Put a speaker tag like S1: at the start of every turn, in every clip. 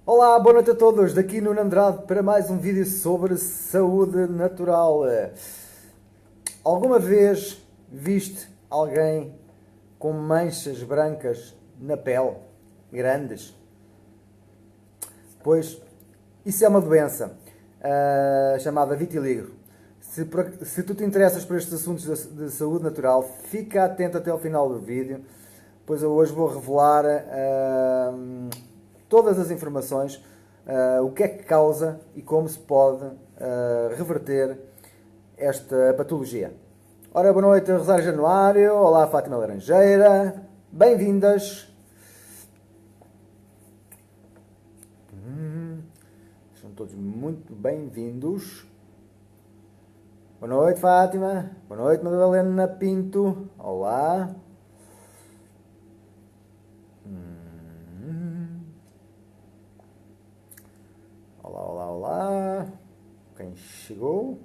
S1: Olá, boa noite a todos, daqui Nuno Andrade para mais um vídeo sobre saúde natural. Alguma vez viste alguém com manchas brancas na pele, grandes? Pois, isso é uma doença chamada vitiligo. Se tu te interessas por estes assuntos de saúde natural, fica atento até ao final do vídeo, pois eu hoje vou revelar todas as informações, o que é que causa e como se pode reverter esta patologia. Ora, boa noite, Rosário Januário. Olá, Fátima Laranjeira. Bem-vindas. São todos muito bem-vindos. Boa noite, Fátima. Boa noite, Madalena Pinto. Olá. Olá, olá, olá. Quem chegou?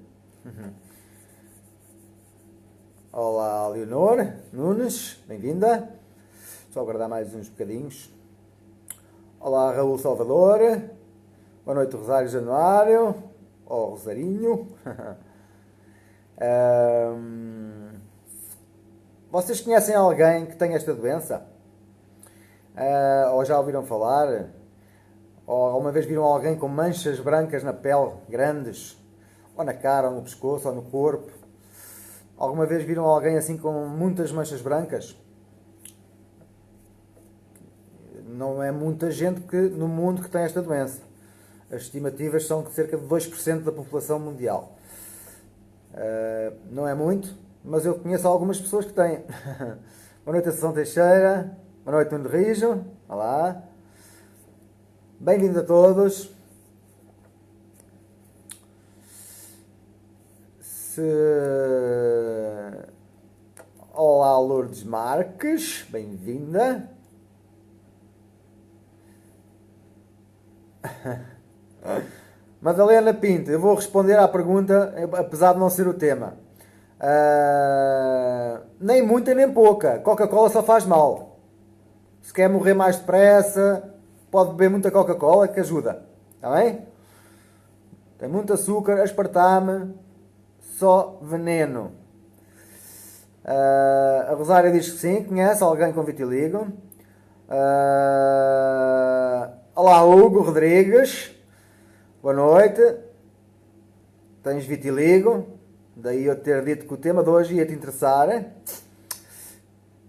S1: Olá, Leonor Nunes. Bem-vinda. Só aguardar mais uns bocadinhos. Olá, Raul Salvador. Boa noite, Rosário Januário. Oh, Rosarinho. Vocês conhecem alguém que tem esta doença? Ou já ouviram falar? Ou alguma vez viram alguém com manchas brancas na pele, grandes? Ou na cara, ou no pescoço, ou no corpo? Alguma vez viram alguém assim com muitas manchas brancas? Não é muita gente no mundo que tem esta doença. As estimativas são de cerca de 2% da população mundial. Não é muito, mas eu conheço algumas pessoas que têm. Boa noite, Assunção Teixeira. Boa noite, Nuno Rijo. Olá. Bem-vindos a todos. Olá, Lourdes Marques. Bem-vinda. Madalena Pinto, eu vou responder à pergunta, apesar de não ser o tema. Nem muita nem pouca. Coca-Cola só faz mal. Se quer morrer mais depressa, pode beber muita Coca-Cola que ajuda. Está bem? Tem muito açúcar, aspartame, só veneno. A Rosária diz que sim, conhece alguém com vitiligo. Olá, Hugo Rodrigues. Boa noite. Tens vitiligo? Daí eu ter dito que o tema de hoje ia te interessar.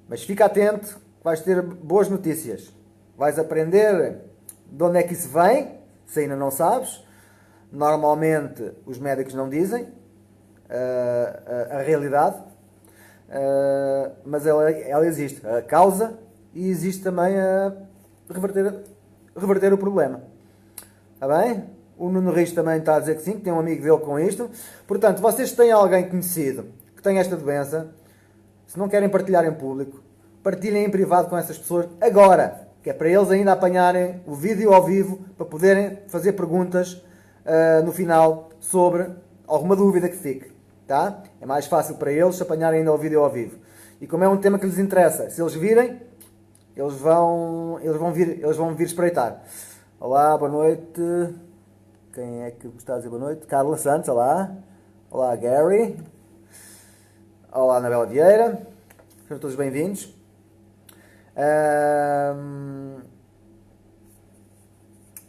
S1: Mas fica atento, vais ter boas notícias. Vais aprender de onde é que isso vem, se ainda não sabes. Normalmente os médicos não dizem a realidade, mas ela existe. A causa e existe também a reverter o problema. Está bem? O Nuno Rios também está a dizer que sim, que tem um amigo dele com isto. Portanto, vocês têm alguém conhecido que tem esta doença, se não querem partilhar em público, partilhem em privado com essas pessoas agora, que é para eles ainda apanharem o vídeo ao vivo, para poderem fazer perguntas no final sobre alguma dúvida que fique. Tá? É mais fácil para eles apanharem ainda o vídeo ao vivo. E como é um tema que lhes interessa, se eles virem, eles vão vir espreitar. Olá, boa noite. Quem é que está a dizer boa noite? Carla Santos, olá. Olá, Gary. Olá, Anabela Vieira. Sejam todos bem-vindos.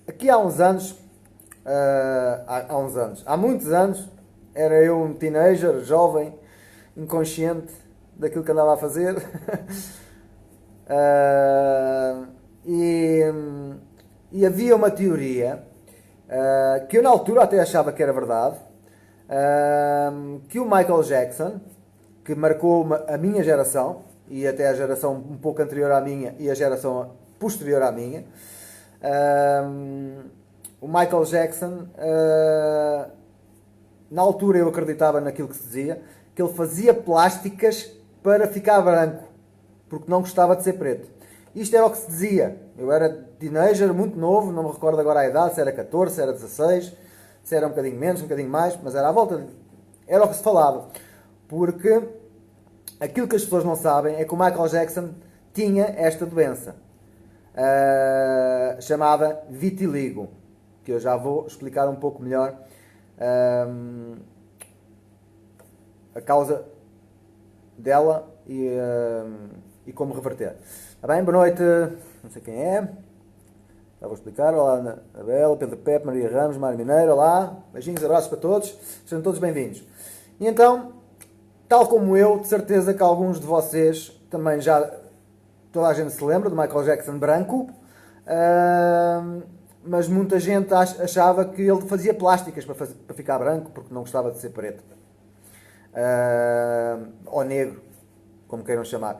S1: Aqui há uns anos, há muitos anos, era eu um teenager, jovem, inconsciente daquilo que andava a fazer. E havia uma teoria que eu na altura até achava que era verdade, que o Michael Jackson, que marcou a minha geração, e até a geração um pouco anterior à minha e a geração posterior à minha, o Michael Jackson, na altura eu acreditava naquilo que se dizia, que ele fazia plásticas para ficar branco, porque não gostava de ser preto. Isto era o que se dizia. Eu era teenager, muito novo, não me recordo agora a idade, se era 14, se era 16, se era um bocadinho menos, um bocadinho mais, mas era à volta. Era o que se falava. Porque aquilo que as pessoas não sabem é que o Michael Jackson tinha esta doença. chamada vitiligo, que eu já vou explicar um pouco melhor a causa dela e como reverter. Está bem? Boa noite, não sei quem é, já vou explicar. Olá, Anabela, Pedro Pepe, Maria Ramos, Mário Mineiro, olá, beijinhos, abraços para todos, sejam todos bem-vindos. E então, tal como eu, de certeza que alguns de vocês também já, toda a gente se lembra do Michael Jackson branco, mas muita gente achava que ele fazia plásticas para ficar branco, porque não gostava de ser preto. Ou negro, como queiram chamar.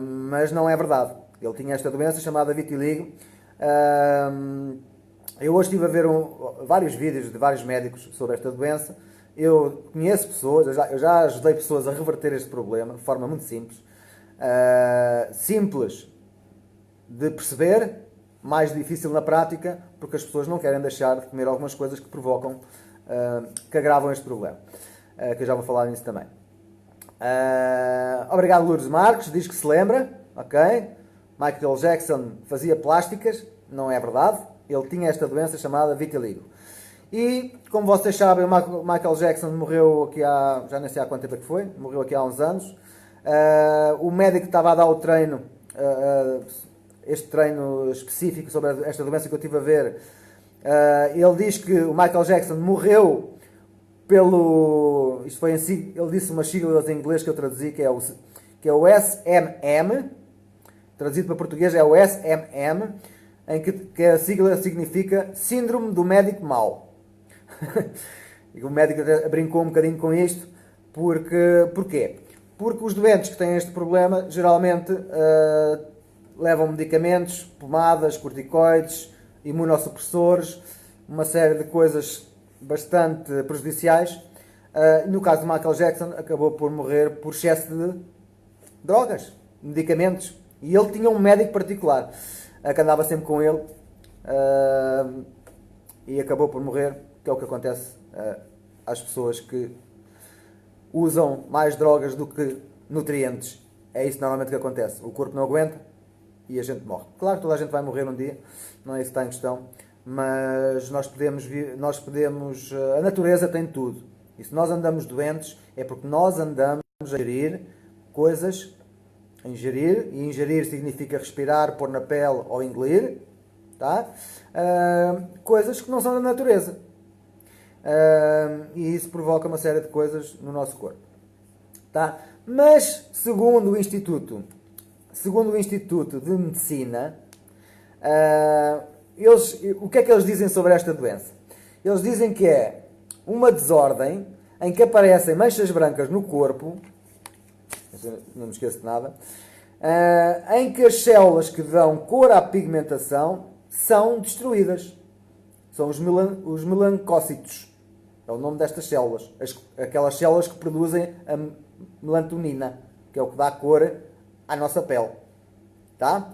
S1: Mas não é verdade. Ele tinha esta doença chamada vitiligo. Eu hoje estive a ver vários vídeos de vários médicos sobre esta doença. Eu conheço pessoas, eu já ajudei pessoas a reverter este problema de forma muito simples. Simples de perceber, mais difícil na prática, porque as pessoas não querem deixar de comer algumas coisas que provocam, que agravam este problema. Que eu já vou falar nisso também. Obrigado, Lourdes Marques, diz que se lembra, ok? Michael Jackson fazia plásticas, não é verdade, ele tinha esta doença chamada vitiligo. E, como vocês sabem, o Michael Jackson morreu aqui há, já nem sei há quanto tempo é que foi, morreu aqui há uns anos. O médico que estava a dar o treino, este treino específico sobre esta doença que eu estive a ver, ele diz que o Michael Jackson morreu isto foi ele disse umas siglas em inglês que eu traduzi, que é o SMM, traduzido para português é o SMM, em que a sigla significa Síndrome do Médico Mau. E o médico até brincou um bocadinho com isto, porquê? Porque os doentes que têm este problema geralmente levam medicamentos, pomadas, corticoides, imunossupressores, uma série de coisas bastante prejudiciais. No caso do Michael Jackson, acabou por morrer por excesso de drogas, medicamentos. E ele tinha um médico particular que andava sempre com ele e acabou por morrer, que é o que acontece às pessoas que usam mais drogas do que nutrientes. É isso normalmente que acontece. O corpo não aguenta e a gente morre. Claro que toda a gente vai morrer um dia, não é isso que está em questão. Mas nós podemos, a natureza tem tudo. E se nós andamos doentes, é porque nós andamos a ingerir coisas, e ingerir significa respirar, pôr na pele ou engolir, tá? Coisas que não são da natureza. E isso provoca uma série de coisas no nosso corpo. Tá? Mas, segundo o Instituto de Medicina, o que é que eles dizem sobre esta doença? Eles dizem que é uma desordem em que aparecem manchas brancas no corpo, não me esqueço de nada, em que as células que dão cor à pigmentação são destruídas. São os melancócitos. É o nome destas células. Aquelas células que produzem a melatonina, que é o que dá cor à nossa pele. Tá?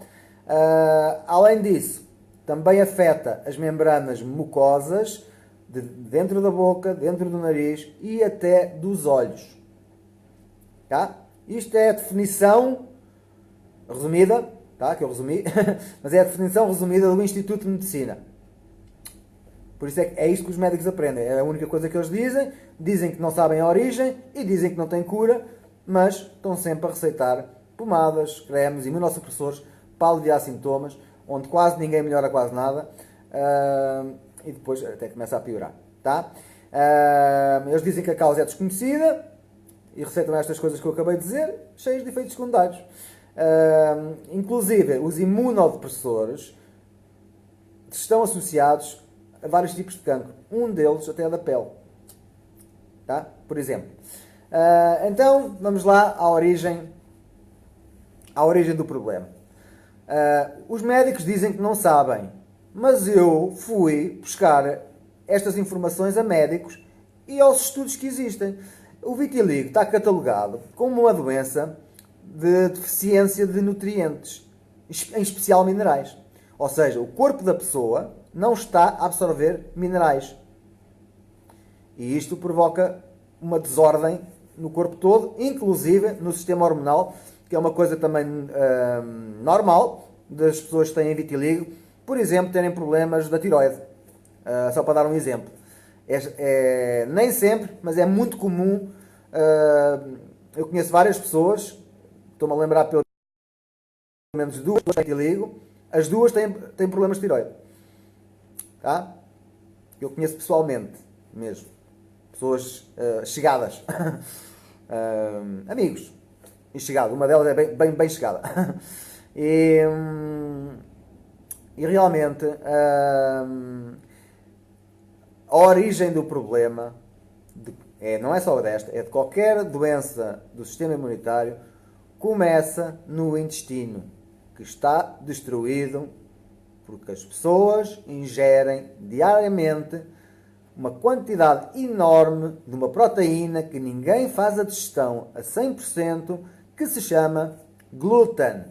S1: Além disso, também afeta as membranas mucosas dentro da boca, dentro do nariz e até dos olhos. Tá? Isto é a definição resumida, tá? Que eu resumi, mas é a definição resumida do Instituto de Medicina. Por isso é isto que os médicos aprendem. É a única coisa que eles dizem. Dizem que não sabem a origem e dizem que não têm cura, mas estão sempre a receitar pomadas, cremes, imunossupressores para aliviar sintomas, onde quase ninguém melhora quase nada, e depois até começa a piorar. Tá? Eles dizem que a causa é desconhecida e receitam estas coisas que eu acabei de dizer, cheias de efeitos secundários. Inclusive, os imunodepressores estão associados a vários tipos de cancro. Um deles até é da pele. Tá? Por exemplo. Então, vamos lá à origem do problema. Os médicos dizem que não sabem, mas eu fui buscar estas informações a médicos e aos estudos que existem. O vitiligo está catalogado como uma doença de deficiência de nutrientes, em especial minerais. Ou seja, o corpo da pessoa não está a absorver minerais. E isto provoca uma desordem no corpo todo, inclusive no sistema hormonal, que é uma coisa também normal das pessoas que têm vitiligo, por exemplo, terem problemas da tiroide. Só para dar um exemplo. Nem sempre, mas é muito comum. Eu conheço várias pessoas, estou-me a lembrar pelo menos duas que ligo, as duas têm problemas de tiroide. Tá? Eu conheço pessoalmente mesmo. Pessoas chegadas. Amigos. E chegado. Uma delas é bem chegada. E realmente a origem do problema não é só desta, é de qualquer doença do sistema imunitário, começa no intestino, que está destruído porque as pessoas ingerem diariamente uma quantidade enorme de uma proteína que ninguém faz a digestão a 100%, que se chama glúten.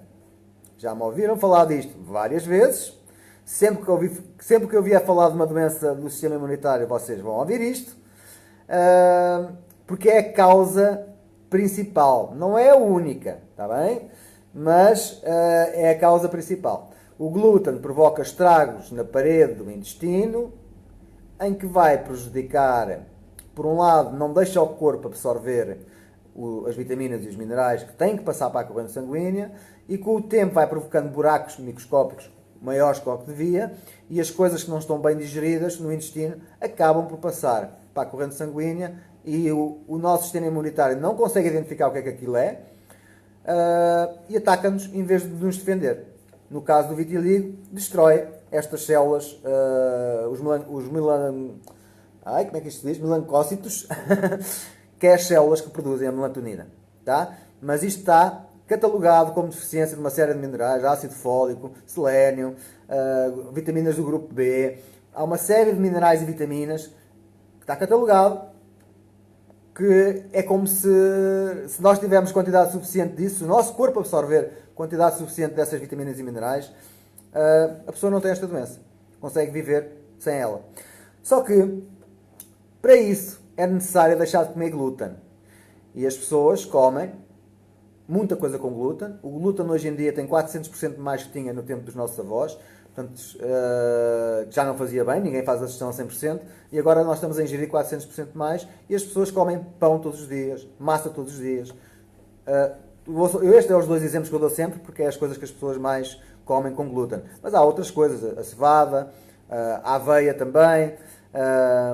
S1: Já me ouviram falar disto várias vezes. Sempre que eu vier falar de uma doença do sistema imunitário, vocês vão ouvir isto. Porque é a causa principal. Não é a única, está bem? Mas é a causa principal. O glúten provoca estragos na parede do intestino, em que vai prejudicar, por um lado, não deixa o corpo absorver as vitaminas e os minerais que têm que passar para a corrente sanguínea, e com o tempo vai provocando buracos microscópicos maiores que o que devia, e as coisas que não estão bem digeridas no intestino acabam por passar para a corrente sanguínea, e o nosso sistema imunitário não consegue identificar o que é que aquilo é, e ataca-nos em vez de nos defender. No caso do vitiligo, destrói estas células, como é que isto se diz? Melancócitos, que é as células que produzem a melatonina. Tá? Mas isto está catalogado como deficiência de uma série de minerais, ácido fólico, selênio, vitaminas do grupo B. Há uma série de minerais e vitaminas que está catalogado, que é como se nós tivermos quantidade suficiente disso, se o nosso corpo absorver quantidade suficiente dessas vitaminas e minerais, a pessoa não tem esta doença. Consegue viver sem ela. Só que, para isso, é necessário deixar de comer glúten. E as pessoas comem muita coisa com glúten. O glúten hoje em dia tem 400% mais que tinha no tempo dos nossos avós. Portanto, já não fazia bem, ninguém faz a digestão a 100%. E agora nós estamos a ingerir 400% mais. E as pessoas comem pão todos os dias, massa todos os dias. Estes são os dois exemplos que eu dou sempre, porque é as coisas que as pessoas mais comem com glúten. Mas há outras coisas, a cevada, a aveia também,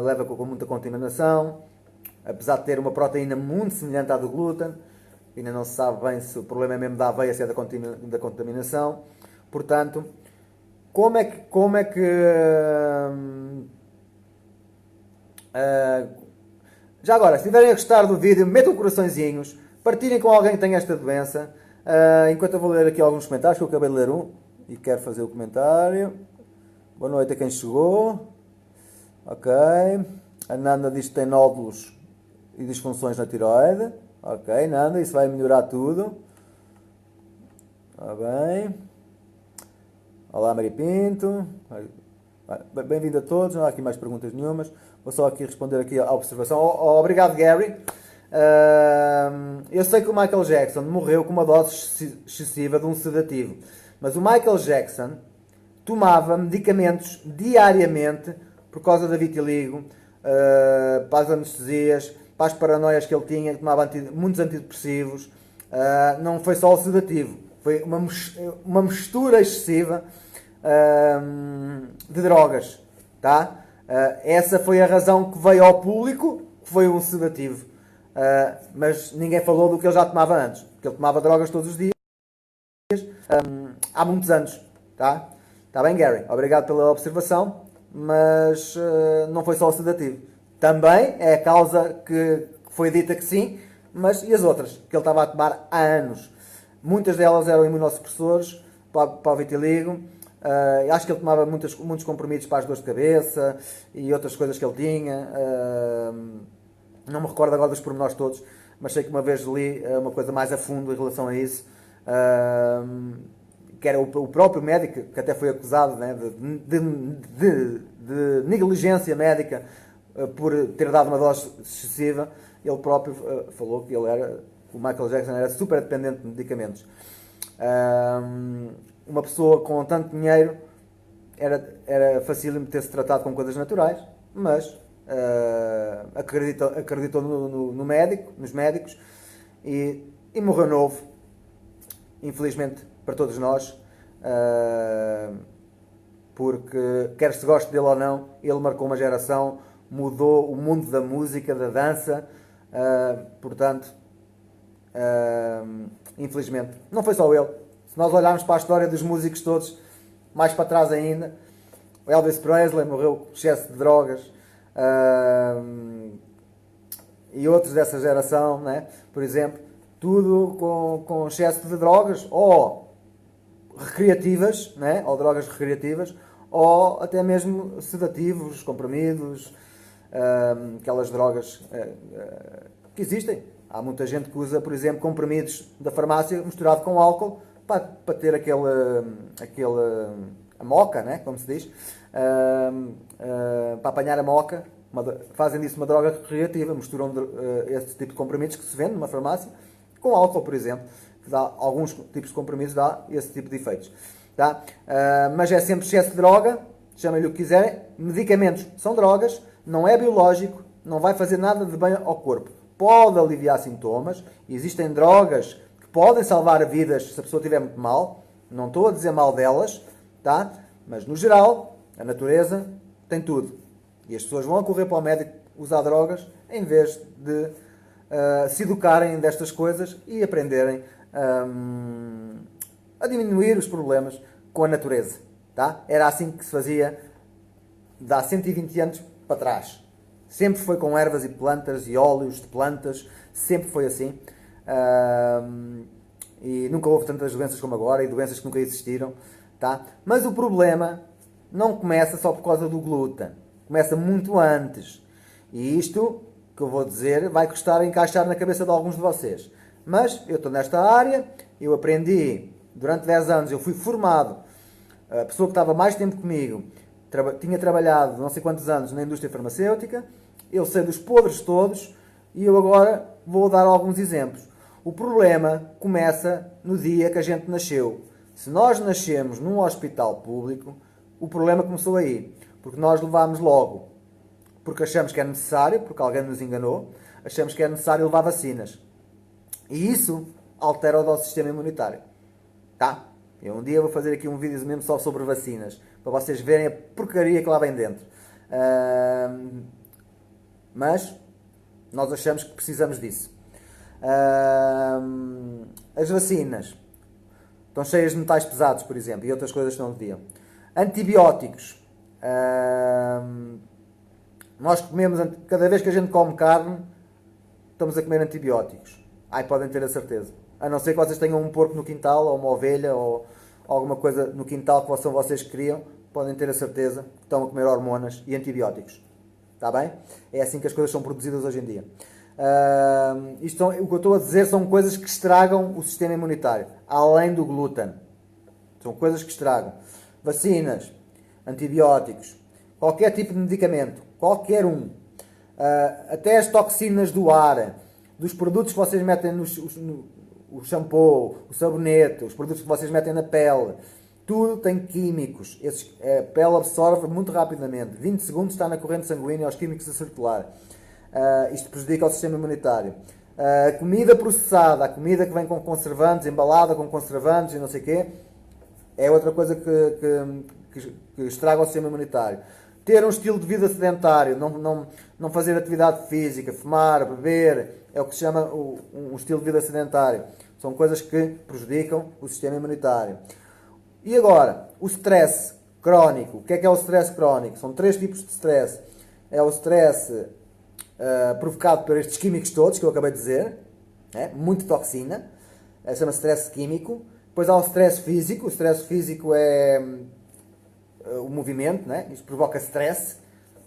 S1: leva com muita contaminação, apesar de ter uma proteína muito semelhante à do glúten, ainda não se sabe bem se o problema é mesmo da aveia, se é da contaminação. Portanto, como é que já agora, se estiverem a gostar do vídeo, metam coraçõezinhos, partilhem com alguém que tem esta doença. Enquanto eu vou ler aqui alguns comentários, que eu acabei de ler um e quero fazer o comentário. Boa noite a quem chegou. Ok. A Nanda diz que tem nódulos e disfunções na tiroide. Ok, Nanda, isso vai melhorar tudo. Está bem. Olá, Maria Pinto. Bem-vindo a todos. Não há aqui mais perguntas nenhumas. Vou só aqui responder aqui à observação. Obrigado, Gary. Eu sei que o Michael Jackson morreu com uma dose excessiva de um sedativo, mas o Michael Jackson tomava medicamentos diariamente por causa da vitiligo, para as anestesias, para as paranoias que ele tinha, tomava muitos antidepressivos. Não foi só o sedativo, foi uma mistura excessiva de drogas, tá? Essa foi a razão que veio ao público, que foi um sedativo. Mas ninguém falou do que ele já tomava antes, porque ele tomava drogas todos os dias, há muitos anos, tá? Tá bem, Gary? Obrigado pela observação, mas não foi só o sedativo. Também é a causa que foi dita que sim, mas e as outras? Que ele estava a tomar há anos. Muitas delas eram imunossupressores para o vitiligo. Acho que ele tomava muitos comprimidos para as dores de cabeça e outras coisas que ele tinha. Não me recordo agora dos pormenores todos, mas sei que uma vez li uma coisa mais a fundo em relação a isso, que era o próprio médico, que até foi acusado, né, de negligência médica por ter dado uma dose excessiva. Ele próprio falou que o Michael Jackson era super dependente de medicamentos. Uma pessoa com tanto dinheiro era fácil ter-se tratado com coisas naturais, mas acreditou no médico, nos médicos, e morreu novo, infelizmente para todos nós, porque quer se goste dele ou não, ele marcou uma geração, mudou o mundo da música, da dança, portanto, infelizmente, não foi só ele. Se nós olharmos para a história dos músicos todos, mais para trás ainda, o Elvis Presley morreu com excesso de drogas, e outros dessa geração, né? Por exemplo, tudo com excesso de drogas, ou recreativas, né? Ou drogas recreativas, ou até mesmo sedativos, comprimidos, aquelas drogas que existem. Há muita gente que usa, por exemplo, comprimidos da farmácia misturado com álcool para ter a moca, né? Como se diz, para apanhar a moca. Fazem disso uma droga recreativa, misturam esse tipo de comprimidos que se vende numa farmácia com álcool, por exemplo, que dá alguns tipos de comprimidos, dá esse tipo de efeitos. Tá? Mas é sempre excesso de droga, chamem-lhe o que quiserem. Medicamentos são drogas, não é biológico, não vai fazer nada de bem ao corpo. Pode aliviar sintomas, existem drogas que podem salvar vidas se a pessoa estiver muito mal, não estou a dizer mal delas, tá? Mas no geral, a natureza tem tudo. E as pessoas vão a correr para o médico usar drogas em vez de se educarem destas coisas e aprenderem a diminuir os problemas com a natureza. Tá? Era assim que se fazia de há 120 anos para trás. Sempre foi com ervas e plantas e óleos de plantas, sempre foi assim. E nunca houve tantas doenças como agora, e doenças que nunca existiram. Tá? Mas o problema não começa só por causa do glúten. Começa muito antes. E isto que eu vou dizer vai custar a encaixar na cabeça de alguns de vocês. Mas eu estou nesta área, eu aprendi durante 10 anos, eu fui formado. A pessoa que estava mais tempo comigo tinha trabalhado não sei quantos anos na indústria farmacêutica. Eu sei dos podres todos e eu agora vou dar alguns exemplos. O problema começa no dia que a gente nasceu. Se nós nascemos num hospital público, o problema começou aí. Porque nós levámos logo, porque achamos que é necessário, porque alguém nos enganou, achamos que é necessário levar vacinas. E isso altera o nosso sistema imunitário. Tá? Eu um dia vou fazer aqui um vídeo mesmo só sobre vacinas, para vocês verem a porcaria que lá vem dentro. Mas nós achamos que precisamos disso. As vacinas estão cheias de metais pesados, por exemplo, e outras coisas que não deviam. Antibióticos. Nós comemos, cada vez que a gente come carne, estamos a comer antibióticos. Ai, podem ter a certeza. A não ser que vocês tenham um porco no quintal, ou uma ovelha, ou alguma coisa no quintal que vocês criam, podem ter a certeza que estão a comer hormonas e antibióticos. Está bem? É assim que as coisas são produzidas hoje em dia. O que eu estou a dizer são coisas que estragam o sistema imunitário, além do glúten. São coisas que estragam. Vacinas, antibióticos, qualquer tipo de medicamento, qualquer um. Até as toxinas do ar, dos produtos que vocês metem o shampoo, o sabonete, os produtos que vocês metem na pele, tudo tem químicos. A pele absorve muito rapidamente. 20 segundos está na corrente sanguínea aos químicos a circular. Isto prejudica o sistema imunitário. A comida processada, a comida que vem com conservantes, embalada com conservantes e não sei o quê, é outra coisa que estraga o sistema imunitário. Ter um estilo de vida sedentário, não fazer atividade física, fumar, beber, é o que se chama um estilo de vida sedentário. São coisas que prejudicam o sistema imunitário. E agora, o stress crónico. O que é o stress crónico? São 3 tipos de stress. É o stress provocado por estes químicos todos que eu acabei de dizer, muito toxina, chama-se stress químico. Depois há o stress físico. O stress físico é o movimento, isto provoca stress.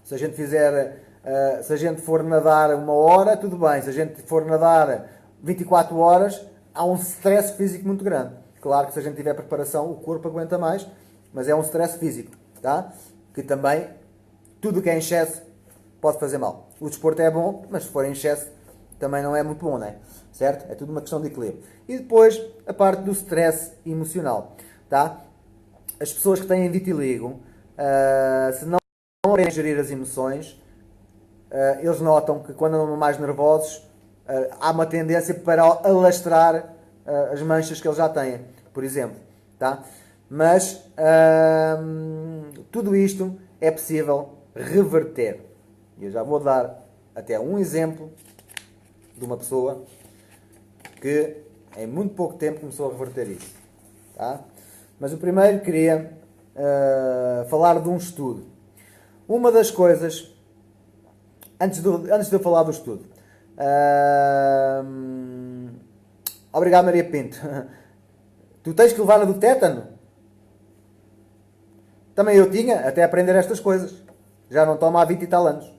S1: Se a gente for nadar 1 hora, tudo bem. Se a gente for nadar 24 horas, há um stress físico muito grande. Claro que se a gente tiver preparação, o corpo aguenta mais, mas é um stress físico, tá? Que também, tudo que é em excesso pode fazer mal. O desporto é bom, mas se for em excesso também não é muito bom, certo? É tudo uma questão de equilíbrio. E depois a parte do stress emocional, tá? As pessoas que têm vitiligo Se não aprendem a gerir as emoções, eles notam que quando andam mais nervosos, há uma tendência para alastrar as manchas que eles já têm, por exemplo. Tá? Mas tudo isto é possível reverter. E eu já vou dar até um exemplo de uma pessoa que em muito pouco tempo começou a reverter isso. Tá? Mas o primeiro queria falar de um estudo. Uma das coisas, antes de eu falar do estudo, obrigado Maria Pinto, tu tens que levar a do tétano? Também eu tinha, até aprender estas coisas. Já não tomo há 20 e tal anos.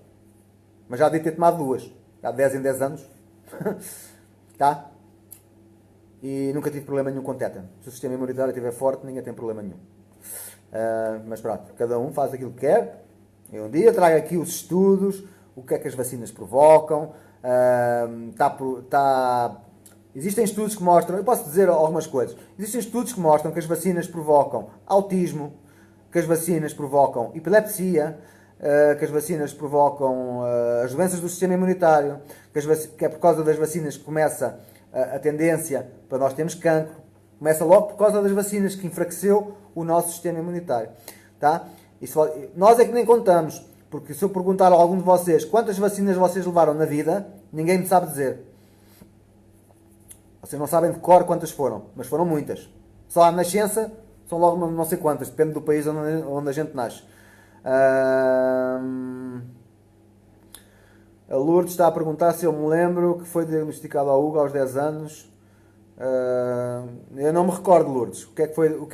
S1: Mas já devia ter tomado duas. Há 10 em 10 anos. Tá? E nunca tive problema nenhum com tétano. Se o sistema imunitário estiver forte, ninguém tem problema nenhum. Mas pronto, cada um faz aquilo que quer. Eu um dia trago aqui os estudos, o que é que as vacinas provocam. Existem estudos que mostram, eu posso dizer algumas coisas. Existem estudos que mostram que as vacinas provocam autismo, que as vacinas provocam epilepsia, que as vacinas provocam as doenças do sistema imunitário, que é por causa das vacinas que começa a tendência para nós termos cancro. Começa logo por causa das vacinas que enfraqueceu o nosso sistema imunitário. Tá? Nós é que nem contamos, porque se eu perguntar a algum de vocês quantas vacinas vocês levaram na vida, ninguém me sabe dizer. Vocês não sabem de cor quantas foram, mas foram muitas. Só à nascença são logo não sei quantas, depende do país onde a gente nasce. A Lourdes está a perguntar se eu me lembro que foi diagnosticado ao Hugo aos 10 anos. Eu não me recordo, Lourdes. O que é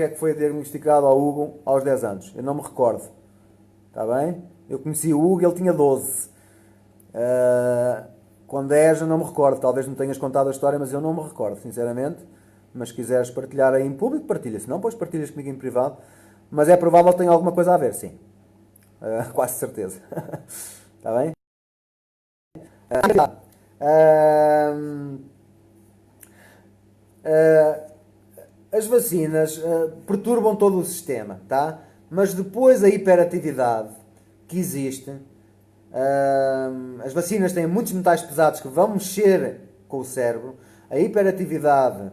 S1: que foi diagnosticado ao Hugo aos 10 anos? Eu não me recordo. Está bem? Eu conheci o Hugo e ele tinha 12. Com 10 eu não me recordo. Talvez me tenhas contado a história, mas eu não me recordo, sinceramente. Mas se quiseres partilhar aí em público, partilha. Se não, depois partilhas comigo em privado. Mas é provável que tenha alguma coisa a ver, sim. Quase certeza. Está bem? As vacinas perturbam todo o sistema, tá? Mas depois a hiperatividade que existe, as vacinas têm muitos metais pesados que vão mexer com o cérebro, a hiperatividade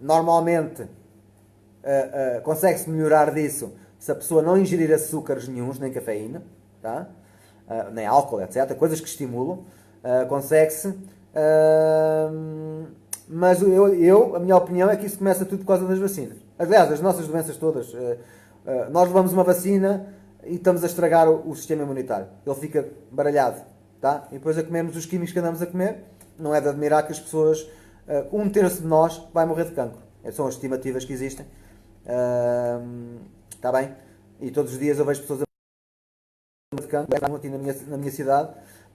S1: normalmente consegue-se melhorar disso se a pessoa não ingerir açúcares nenhuns, nem cafeína, tá? Nem álcool, etc. Coisas que estimulam, consegue-se. Mas a minha opinião é que isso começa tudo por causa das vacinas. Aliás, as nossas doenças todas, nós levamos uma vacina e estamos a estragar o sistema imunitário. Ele fica baralhado, tá? E depois a comermos os químicos que andamos a comer, não é de admirar que as pessoas, 1/3 de nós vai morrer de cancro. São as estimativas que existem. Está bem? E todos os dias eu vejo pessoas a morrer de cancro aqui na minha cidade,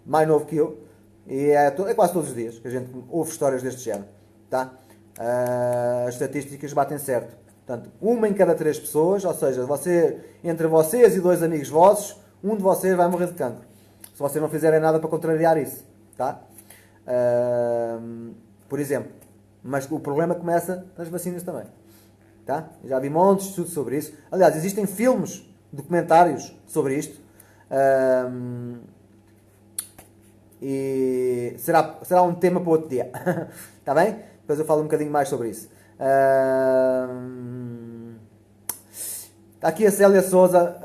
S1: mais novo que eu. E é quase todos os dias que a gente ouve histórias deste género. Tá? As estatísticas batem certo. Portanto, 1 em cada 3 pessoas, ou seja, entre vocês e 2 amigos vossos, um de vocês vai morrer de cancro. Se vocês não fizerem nada para contrariar isso. Tá? Por exemplo. Mas o problema começa nas vacinas também. Tá? Já vi montes de estudos sobre isso. Aliás, existem filmes, documentários sobre isto. E será um tema para outro dia. Está bem? Depois eu falo um bocadinho mais sobre isso. Está aqui a Célia Souza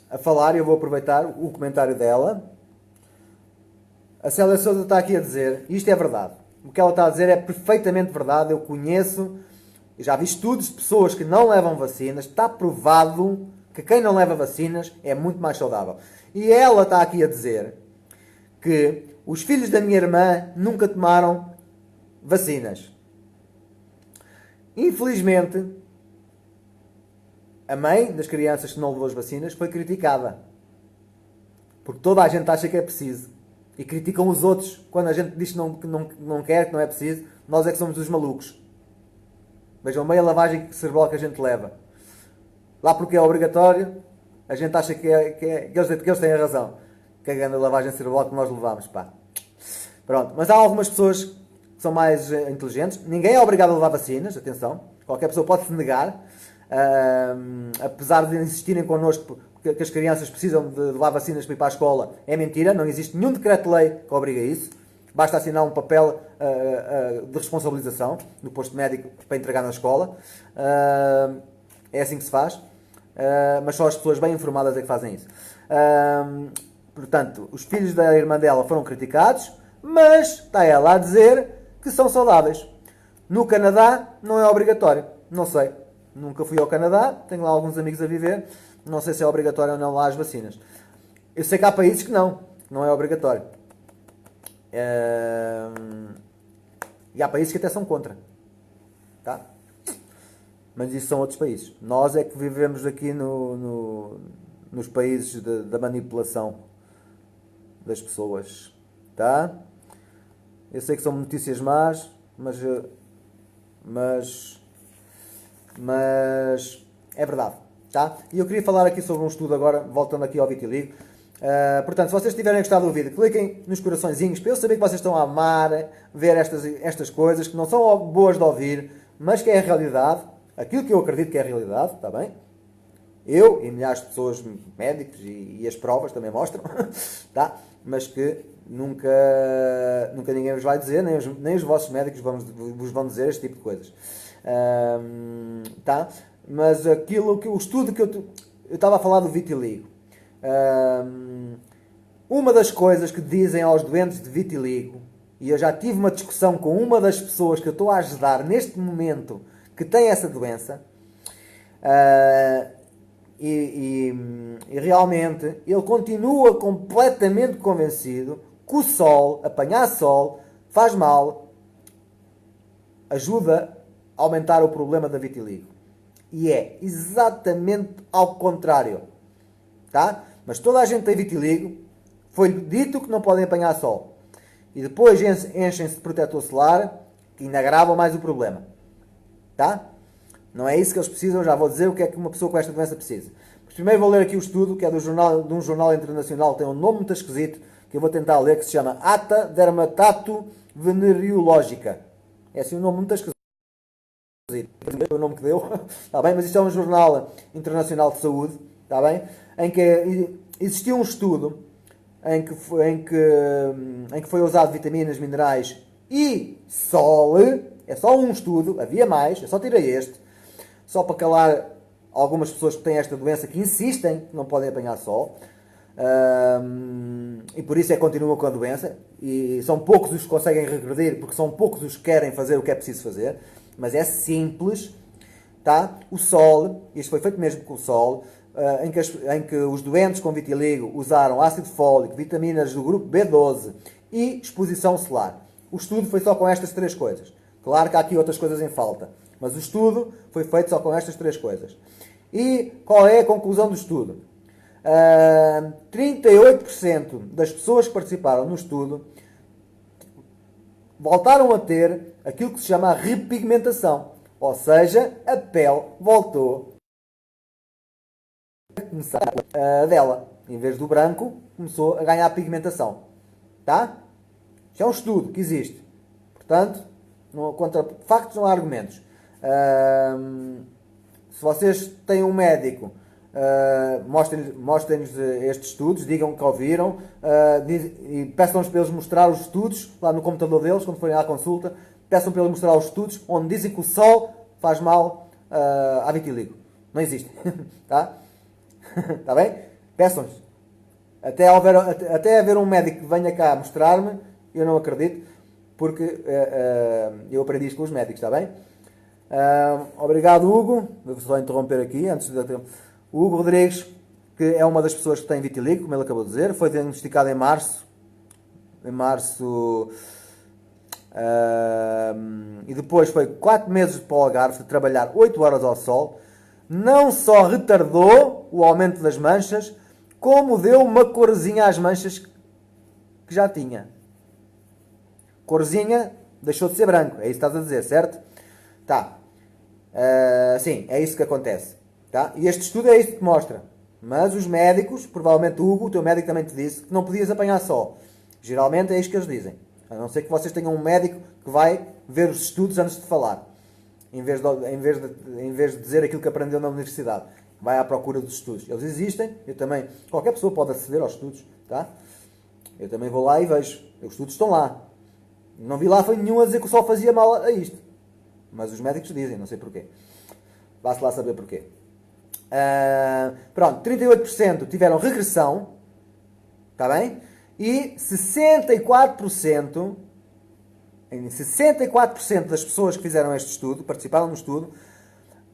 S1: a falar e eu vou aproveitar o comentário dela. A Célia Souza está aqui a dizer, e isto é verdade. O que ela está a dizer é perfeitamente verdade. Eu conheço, já vi estudos de pessoas que não levam vacinas. Está provado que quem não leva vacinas é muito mais saudável. E ela está aqui a dizer que os filhos da minha irmã nunca tomaram vacinas. Infelizmente, a mãe das crianças que não levou as vacinas foi criticada. Porque toda a gente acha que é preciso. E criticam os outros quando a gente diz que não quer, que não é preciso. Nós é que somos os malucos. Vejam bem a lavagem cerebral que a gente leva. Lá porque é obrigatório, a gente acha que eles têm a razão. Que é a grande lavagem cerebral que nós levamos. Pá. Pronto. Mas há algumas pessoas que são mais inteligentes. Ninguém é obrigado a levar vacinas, atenção. Qualquer pessoa pode se negar, apesar de insistirem connosco que as crianças precisam de levar vacinas para ir para a escola. É mentira, não existe nenhum decreto-lei que obriga isso. Basta assinar um papel de responsabilização no posto médico para entregar na escola. É assim que se faz. Mas só as pessoas bem informadas é que fazem isso. Portanto, os filhos da irmã dela foram criticados, mas está ela a dizer que são saudáveis. No Canadá não é obrigatório. Não sei. Nunca fui ao Canadá, tenho lá alguns amigos a viver. Não sei se é obrigatório ou não lá as vacinas. Eu sei que há países que não é obrigatório. E há países que até são contra. Tá? Mas isso são outros países. Nós é que vivemos aqui nos países da manipulação das pessoas. Tá? Eu sei que são notícias más, mas é verdade. Tá? E eu queria falar aqui sobre um estudo agora, voltando aqui ao vitiligo. Portanto, se vocês tiverem gostado do vídeo, cliquem nos coraçõezinhos para eu saber que vocês estão a amar ver estas coisas que não são boas de ouvir, mas que é a realidade, aquilo que eu acredito que é a realidade, está bem? Eu e milhares de pessoas, médicos, e as provas também mostram, tá? Mas que nunca ninguém vos vai dizer, nem os vossos médicos vos vão dizer este tipo de coisas. Tá? Mas o estudo que eu estava a falar do vitiligo. Uma das coisas que dizem aos doentes de vitiligo, e eu já tive uma discussão com uma das pessoas que eu estou a ajudar neste momento que tem essa doença, e realmente ele continua completamente convencido que o sol, apanhar sol, faz mal, ajuda a aumentar o problema da vitiligo. E é exatamente ao contrário. Tá? Mas toda a gente tem vitiligo, foi-lhe dito que não podem apanhar sol. E depois enchem-se de protetor solar, que ainda agravam mais o problema. Tá? Não é isso que eles precisam, já vou dizer o que é que uma pessoa com esta doença precisa. Mas primeiro vou ler aqui o estudo, que é de um jornal internacional, tem um nome muito esquisito, que eu vou tentar ler, que se chama Ata Dermatato Venereológica. É assim um nome muito esquisito. O nome que deu, está bem? Mas isto é um jornal internacional de saúde, está bem? Em que existiu um estudo em que foi usado vitaminas, minerais e sol. É só um estudo, havia mais, eu só tirei este, só para calar algumas pessoas que têm esta doença que insistem que não podem apanhar sol. E por isso é que continuam com a doença, e são poucos os que conseguem regredir, porque são poucos os que querem fazer o que é preciso fazer. Mas é simples, tá? O sol, isto foi feito mesmo com o sol, em que os doentes com vitiligo usaram ácido fólico, vitaminas do grupo B12 e exposição solar. O estudo foi só com estas três coisas. Claro que há aqui outras coisas em falta, mas o estudo foi feito só com estas três coisas. E qual é a conclusão do estudo? 38% das pessoas que participaram no estudo voltaram a ter aquilo que se chama a repigmentação. Ou seja, a pele voltou a começar dela. Em vez do branco, começou a ganhar pigmentação. Tá? Isto é um estudo que existe. Portanto, contra factos não há argumentos. Se vocês têm um médico, mostrem-nos estes estudos, digam que ouviram, e peçam-nos para eles mostrar os estudos lá no computador deles, quando forem à consulta, peçam para eles mostrar os estudos onde dizem que o sol faz mal à vitiligo. Não existe. Tá? Tá bem? Peçam-nos. Até haver um médico que venha cá mostrar-me, eu não acredito, porque eu aprendi isto com os médicos, está bem? Obrigado, Hugo. Vou só interromper aqui antes de... O Hugo Rodrigues, que é uma das pessoas que tem vitiligo, como ele acabou de dizer, foi diagnosticado em março. E depois foi 4 meses para o Algarve, de trabalhar 8 horas ao sol. Não só retardou o aumento das manchas, como deu uma corzinha às manchas que já tinha. Corzinha deixou de ser branco, é isso que estás a dizer, certo? Tá. Sim, é isso que acontece. Tá? E este estudo é isso que mostra. Mas os médicos, provavelmente Hugo, o teu médico também te disse que não podias apanhar sol. Geralmente é isto que eles dizem. A não ser que vocês tenham um médico que vai ver os estudos antes de falar. Em vez de dizer aquilo que aprendeu na universidade. Vai à procura dos estudos. Eles existem, eu também. Qualquer pessoa pode aceder aos estudos, tá? Eu também vou lá e vejo. Os estudos estão lá. Não vi lá nenhum a dizer que o sol fazia mal a isto. Mas os médicos dizem, não sei porquê. Vá-se lá saber porquê. Pronto, 38% tiveram regressão. Está bem? E 64%, em 64% das pessoas que fizeram este estudo, participaram no estudo,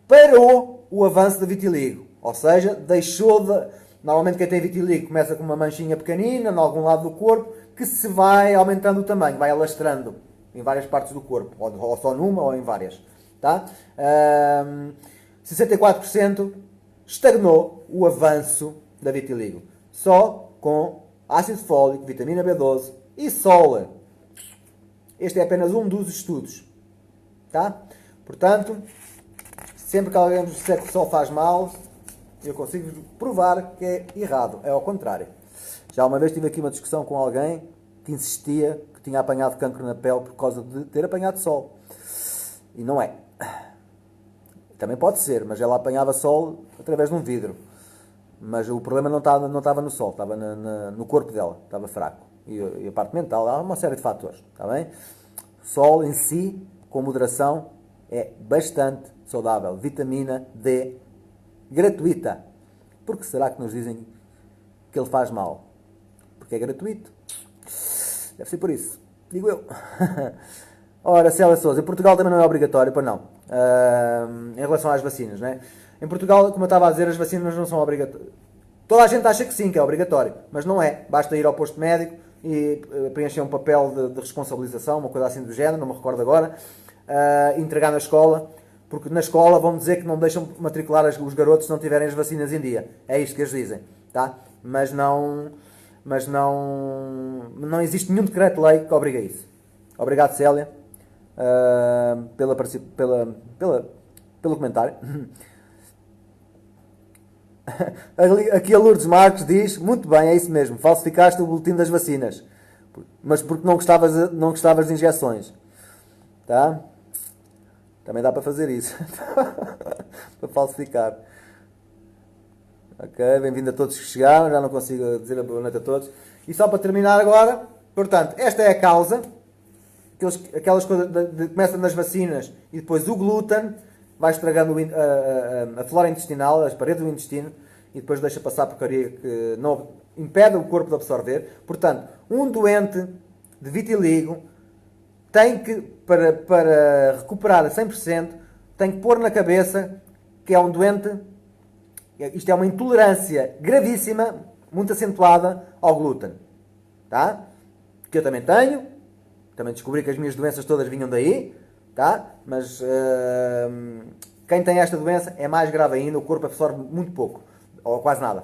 S1: parou o avanço da vitiligo. Ou seja, deixou de... Normalmente quem tem vitiligo começa com uma manchinha pequenina, em algum lado do corpo, que se vai aumentando o tamanho, vai alastrando em várias partes do corpo, ou só numa ou em várias. Tá? 64% estagnou o avanço da vitiligo. Só com ácido fólico, vitamina B12 e sol. Este é apenas um dos estudos. Tá? Portanto, sempre que alguém nos disser que o sol faz mal, eu consigo provar que é errado. É ao contrário. Já uma vez tive aqui uma discussão com alguém que insistia que tinha apanhado cancro na pele por causa de ter apanhado sol. E não é. Também pode ser, mas ela apanhava sol através de um vidro. Mas o problema não estava no sol, estava no corpo dela, estava fraco. E a parte mental, há uma série de fatores, está bem? Sol em si, com moderação, é bastante saudável. Vitamina D gratuita. Por que será que nos dizem que ele faz mal? Porque é gratuito. Deve ser por isso. Digo eu. Ora, Célia Sousa, em Portugal também não é obrigatório, pois não. Em relação às vacinas, né? Em Portugal, como eu estava a dizer, as vacinas não são obrigatórias. Toda a gente acha que sim, que é obrigatório, mas não é. Basta ir ao posto médico e preencher um papel de responsabilização, uma coisa assim do género, não me recordo agora, entregar na escola, porque na escola vão dizer que não deixam matricular os garotos se não tiverem as vacinas em dia. É isto que eles dizem, tá? Mas não existe nenhum decreto-lei que obriga isso. Obrigado, Célia, pelo comentário. Aqui a Lourdes Marcos diz, muito bem, é isso mesmo, falsificaste o boletim das vacinas, mas porque não gostavas de injeções, tá? Também dá para fazer isso, para falsificar. Ok, bem-vindo a todos que chegaram, já não consigo dizer a boa noite a todos. E só para terminar agora, portanto, esta é a causa, aquelas coisas, começa nas vacinas e depois o glúten, vai estragando a flora intestinal, as paredes do intestino, e depois deixa passar porcaria que não impede o corpo de absorver. Portanto, um doente de vitiligo tem que, para recuperar a 100%, tem que pôr na cabeça que é um doente, isto é uma intolerância gravíssima, muito acentuada ao glúten. Tá? Que eu também tenho, também descobri que as minhas doenças todas vinham daí. Tá? Mas quem tem esta doença é mais grave ainda, o corpo absorve muito pouco, ou quase nada.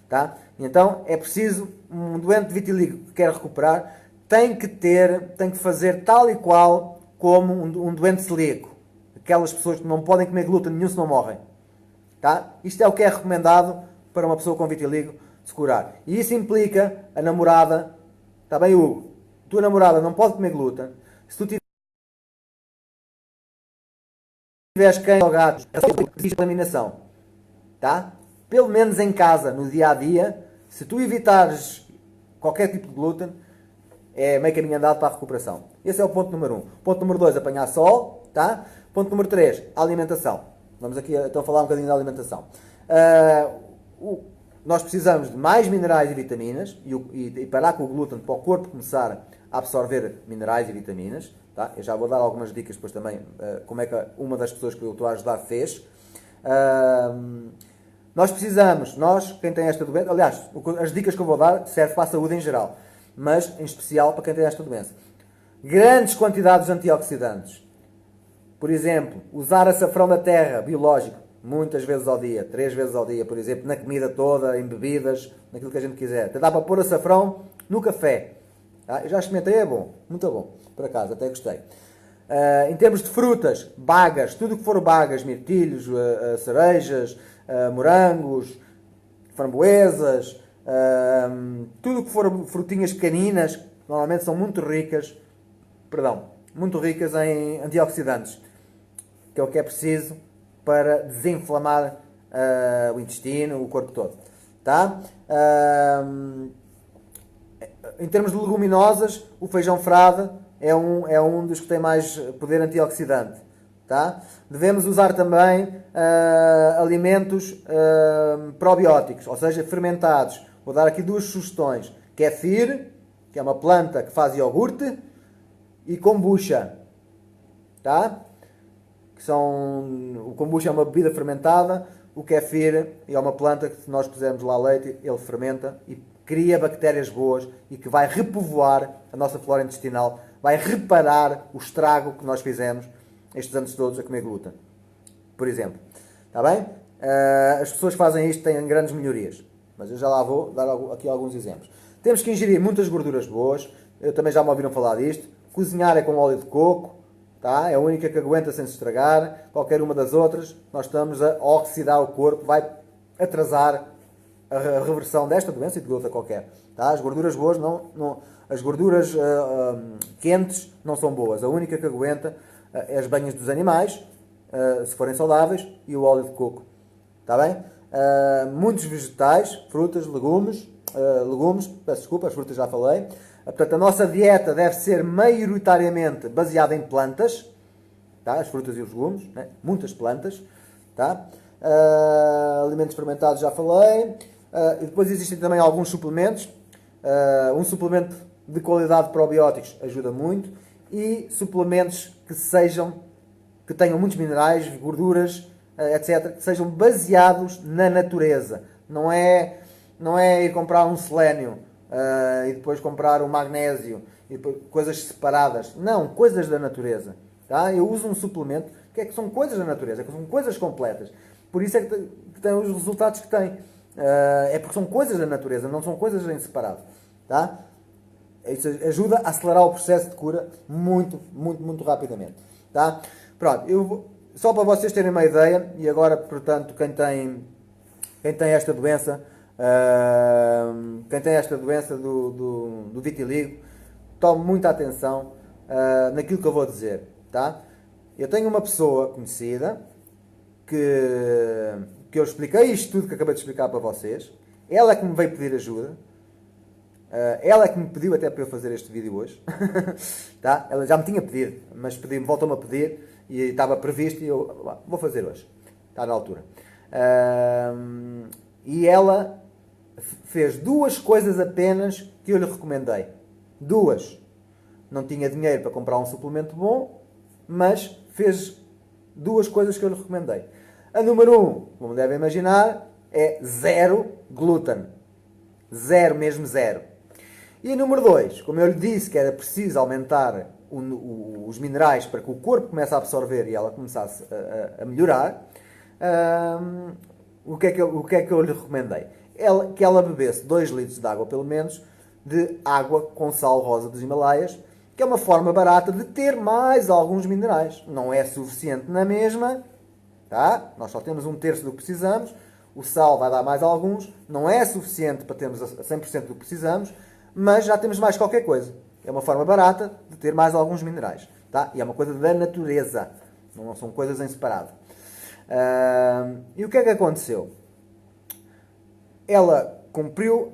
S1: Tá? Então é preciso, um doente de vitiligo que quer recuperar, tem que fazer tal e qual como um doente celíaco. Aquelas pessoas que não podem comer glúten nenhum se não morrem. Tá? Isto é o que é recomendado para uma pessoa com vitiligo se curar. E isso implica a namorada, está bem, Hugo? A tua namorada não pode comer glúten. Se tu tiveres cães ou gatos, existe eliminação, tá? Pelo menos em casa, no dia a dia, se tu evitares qualquer tipo de glúten, é meio caminho andado para a recuperação. Esse é o ponto número 1. Ponto número 2, apanhar sol, tá? Ponto número 3, alimentação. Vamos aqui então falar um bocadinho da alimentação. Nós precisamos de mais minerais e vitaminas e parar com o glúten para o corpo começar a absorver minerais e vitaminas. Tá? Eu já vou dar algumas dicas depois também, como é que uma das pessoas que eu estou a ajudar fez. Nós precisamos, quem tem esta doença, aliás, as dicas que eu vou dar servem para a saúde em geral, mas em especial para quem tem esta doença. Grandes quantidades de antioxidantes. Por exemplo, usar açafrão da terra, biológico, muitas vezes ao dia, 3 vezes ao dia, por exemplo, na comida toda, em bebidas, naquilo que a gente quiser. Até dá para pôr açafrão no café. Tá? Eu já experimentei, é bom, muito bom, por acaso, até gostei. Em termos de frutas, bagas, tudo o que for bagas, mirtilhos, cerejas, morangos, framboesas, tudo o que for frutinhas pequeninas, normalmente são muito ricas perdão, muito ricas em antioxidantes, que é o que é preciso para desinflamar o intestino, o corpo todo. Tá? Em termos de leguminosas, o feijão frade é um dos que tem mais poder antioxidante. Tá? Devemos usar também alimentos probióticos, ou seja, fermentados. Vou dar aqui duas sugestões. Kefir, que é uma planta que faz iogurte, e kombucha. Tá? O kombucha é uma bebida fermentada, o kefir é uma planta que, se nós pusermos lá leite, ele fermenta e cria bactérias boas e que vai repovoar a nossa flora intestinal, vai reparar o estrago que nós fizemos estes anos todos a comer glúten, por exemplo. Está bem? As pessoas que fazem isto têm grandes melhorias, mas eu já lá vou dar aqui alguns exemplos. Temos que ingerir muitas gorduras boas, eu também já me ouviram falar disto. Cozinhar é com óleo de coco, tá? É a única que aguenta sem se estragar. Qualquer uma das outras, nós estamos a oxidar o corpo, vai atrasar a reversão desta doença e de outra qualquer. Tá? As gorduras boas as gorduras quentes não são boas. A única que aguenta é as banhas dos animais, se forem saudáveis, e o óleo de coco. Tá bem? Muitos vegetais, frutas, legumes, peço desculpa, as frutas já falei. Portanto, a nossa dieta deve ser maioritariamente baseada em plantas, tá? As frutas e os legumes, né? Muitas plantas, tá? Alimentos fermentados já falei. E depois existem também alguns suplementos. Um suplemento de qualidade de probióticos ajuda muito, e suplementos que tenham muitos minerais, gorduras, etc., que sejam baseados na natureza. Não é ir comprar um selênio e depois comprar um magnésio e depois coisas separadas. Não, coisas da natureza. Tá? Eu uso um suplemento que são coisas da natureza, que são coisas completas. Por isso é que tem os resultados que tem. É porque são coisas da natureza, não são coisas em separado. Tá? Isso ajuda a acelerar o processo de cura muito, muito, muito rapidamente. Tá? Pronto, só para vocês terem uma ideia, e agora, portanto, quem tem esta doença, do vitiligo, tome muita atenção naquilo que eu vou dizer. Tá? Eu tenho uma pessoa conhecida que eu expliquei isto tudo que acabei de explicar para vocês. Ela é que me veio pedir ajuda. Ela é que me pediu até para eu fazer este vídeo hoje. Tá? Ela já me tinha pedido, mas voltou-me a pedir e estava previsto e eu vou fazer hoje. Está na altura. E ela fez duas coisas apenas que eu lhe recomendei. Duas. Não tinha dinheiro para comprar um suplemento bom, mas fez duas coisas que eu lhe recomendei. A número 1, como devem imaginar, é zero glúten. Zero, mesmo zero. E a número 2, como eu lhe disse que era preciso aumentar os minerais para que o corpo comece a absorver e ela começasse a melhorar, o que é que eu lhe recomendei? Que ela bebesse 2 litros de água, pelo menos, de água com sal rosa dos Himalaias, que é uma forma barata de ter mais alguns minerais. Não é suficiente na mesma, tá? Nós só temos 1/3 do que precisamos. O sal vai dar mais alguns. Não é suficiente para termos a 100% do que precisamos, mas já temos mais qualquer coisa. É uma forma barata de ter mais alguns minerais. Tá? E é uma coisa da natureza. Não são coisas em separado. E o que é que aconteceu? Ela cumpriu...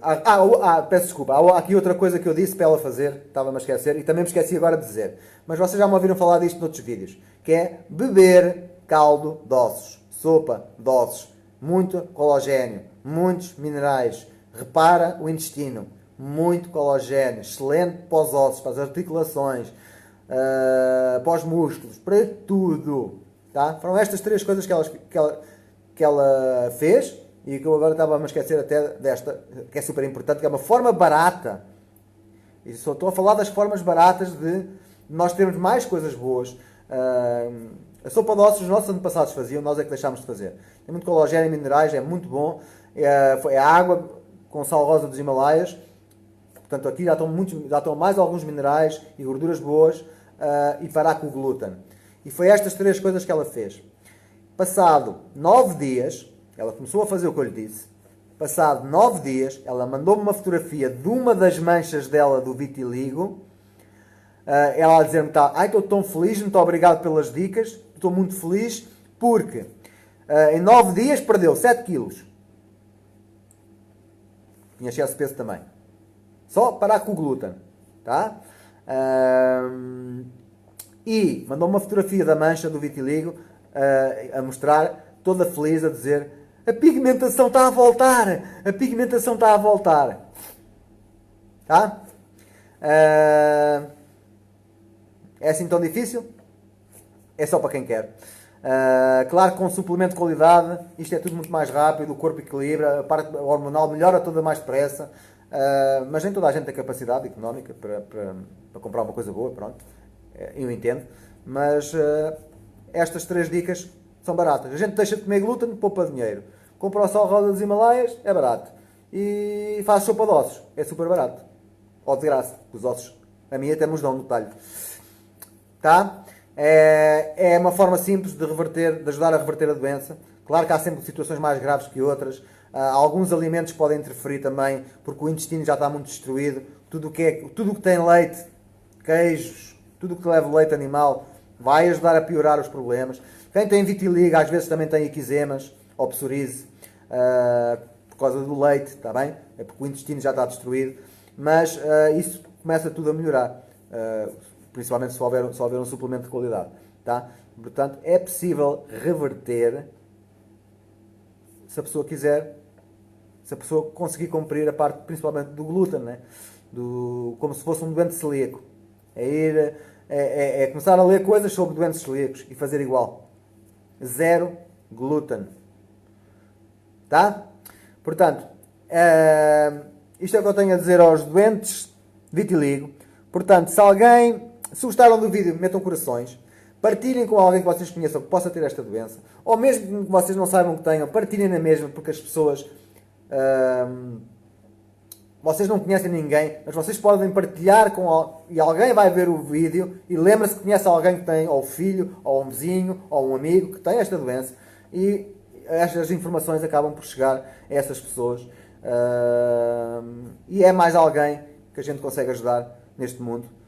S1: peço desculpa. Há aqui outra coisa que eu disse para ela fazer. Estava-me a esquecer. E também me esqueci agora de dizer. Mas vocês já me ouviram falar disto noutros vídeos. Que é beber caldo de ossos. Sopa de ossos. Muito colagênio. Muitos minerais. Repara o intestino. Muito colagênio. Excelente para os ossos, para as articulações, para os músculos, para tudo. Tá? Foram estas 3 coisas que ela fez e que eu agora estava a me esquecer até desta, que é super importante, que é uma forma barata. E só estou a falar das formas baratas de nós termos mais coisas boas. A sopa de ossos os nossos antepassados faziam, nós é que deixámos de fazer. Tem muito colagênio e minerais, é muito bom. É a água com sal rosa dos Himalaias. Portanto, aqui já estão mais alguns minerais e gorduras boas e parar com o glúten. E foi estas 3 coisas que ela fez. Passado 9 dias, ela começou a fazer o que eu lhe disse. Passado 9 dias, ela mandou-me uma fotografia de uma das manchas dela do vitiligo. ela a dizer-me, ai, estou tão feliz, muito obrigado pelas dicas, estou muito feliz, porque em 9 dias perdeu 7 quilos. Tinha excesso de peso também. Só parar com o glúten, tá? E mandou uma fotografia da mancha do vitiligo a mostrar, toda feliz, a dizer: a pigmentação está a voltar! A pigmentação está a voltar! Tá? É assim tão difícil? É só para quem quer. Claro que com suplemento de qualidade isto é tudo muito mais rápido, o corpo equilibra, a parte hormonal melhora toda mais depressa, mas nem toda a gente tem capacidade económica para comprar uma coisa boa, pronto, eu entendo, mas estas 3 dicas são baratas. A gente deixa de comer glúten, poupa dinheiro, compra o sal rosa dos Himalaias, é barato, e faz sopa de ossos, é super barato, ou de graça, os ossos a mim até nos dão no talho, tá? É uma forma simples de ajudar a reverter a doença. Claro que há sempre situações mais graves que outras. Alguns alimentos podem interferir também, porque o intestino já está muito destruído. Tudo o que tem leite, queijos, tudo o que leva leite animal, vai ajudar a piorar os problemas. Quem tem vitiligo, às vezes também tem eczemas ou psoríase, por causa do leite, está bem? É porque o intestino já está destruído. Mas isso começa tudo a melhorar. Principalmente se houver um suplemento de qualidade, tá? Portanto, é possível reverter se a pessoa quiser, se a pessoa conseguir cumprir a parte principalmente do glúten, né? Como se fosse um doente celíaco. É começar a ler coisas sobre doentes celíacos e fazer igual. 0 glúten. Tá? Portanto, isto é o que eu tenho a dizer aos doentes vitiligo. Portanto, se gostaram do vídeo, metam corações, partilhem com alguém que vocês conheçam que possa ter esta doença, ou mesmo que vocês não saibam que tenham, partilhem na mesma, porque as pessoas, vocês não conhecem ninguém, mas vocês podem partilhar e alguém vai ver o vídeo e lembra-se que conhece alguém que tem, ou filho, ou um vizinho, ou um amigo que tem esta doença, e estas informações acabam por chegar a essas pessoas, e é mais alguém que a gente consegue ajudar neste mundo.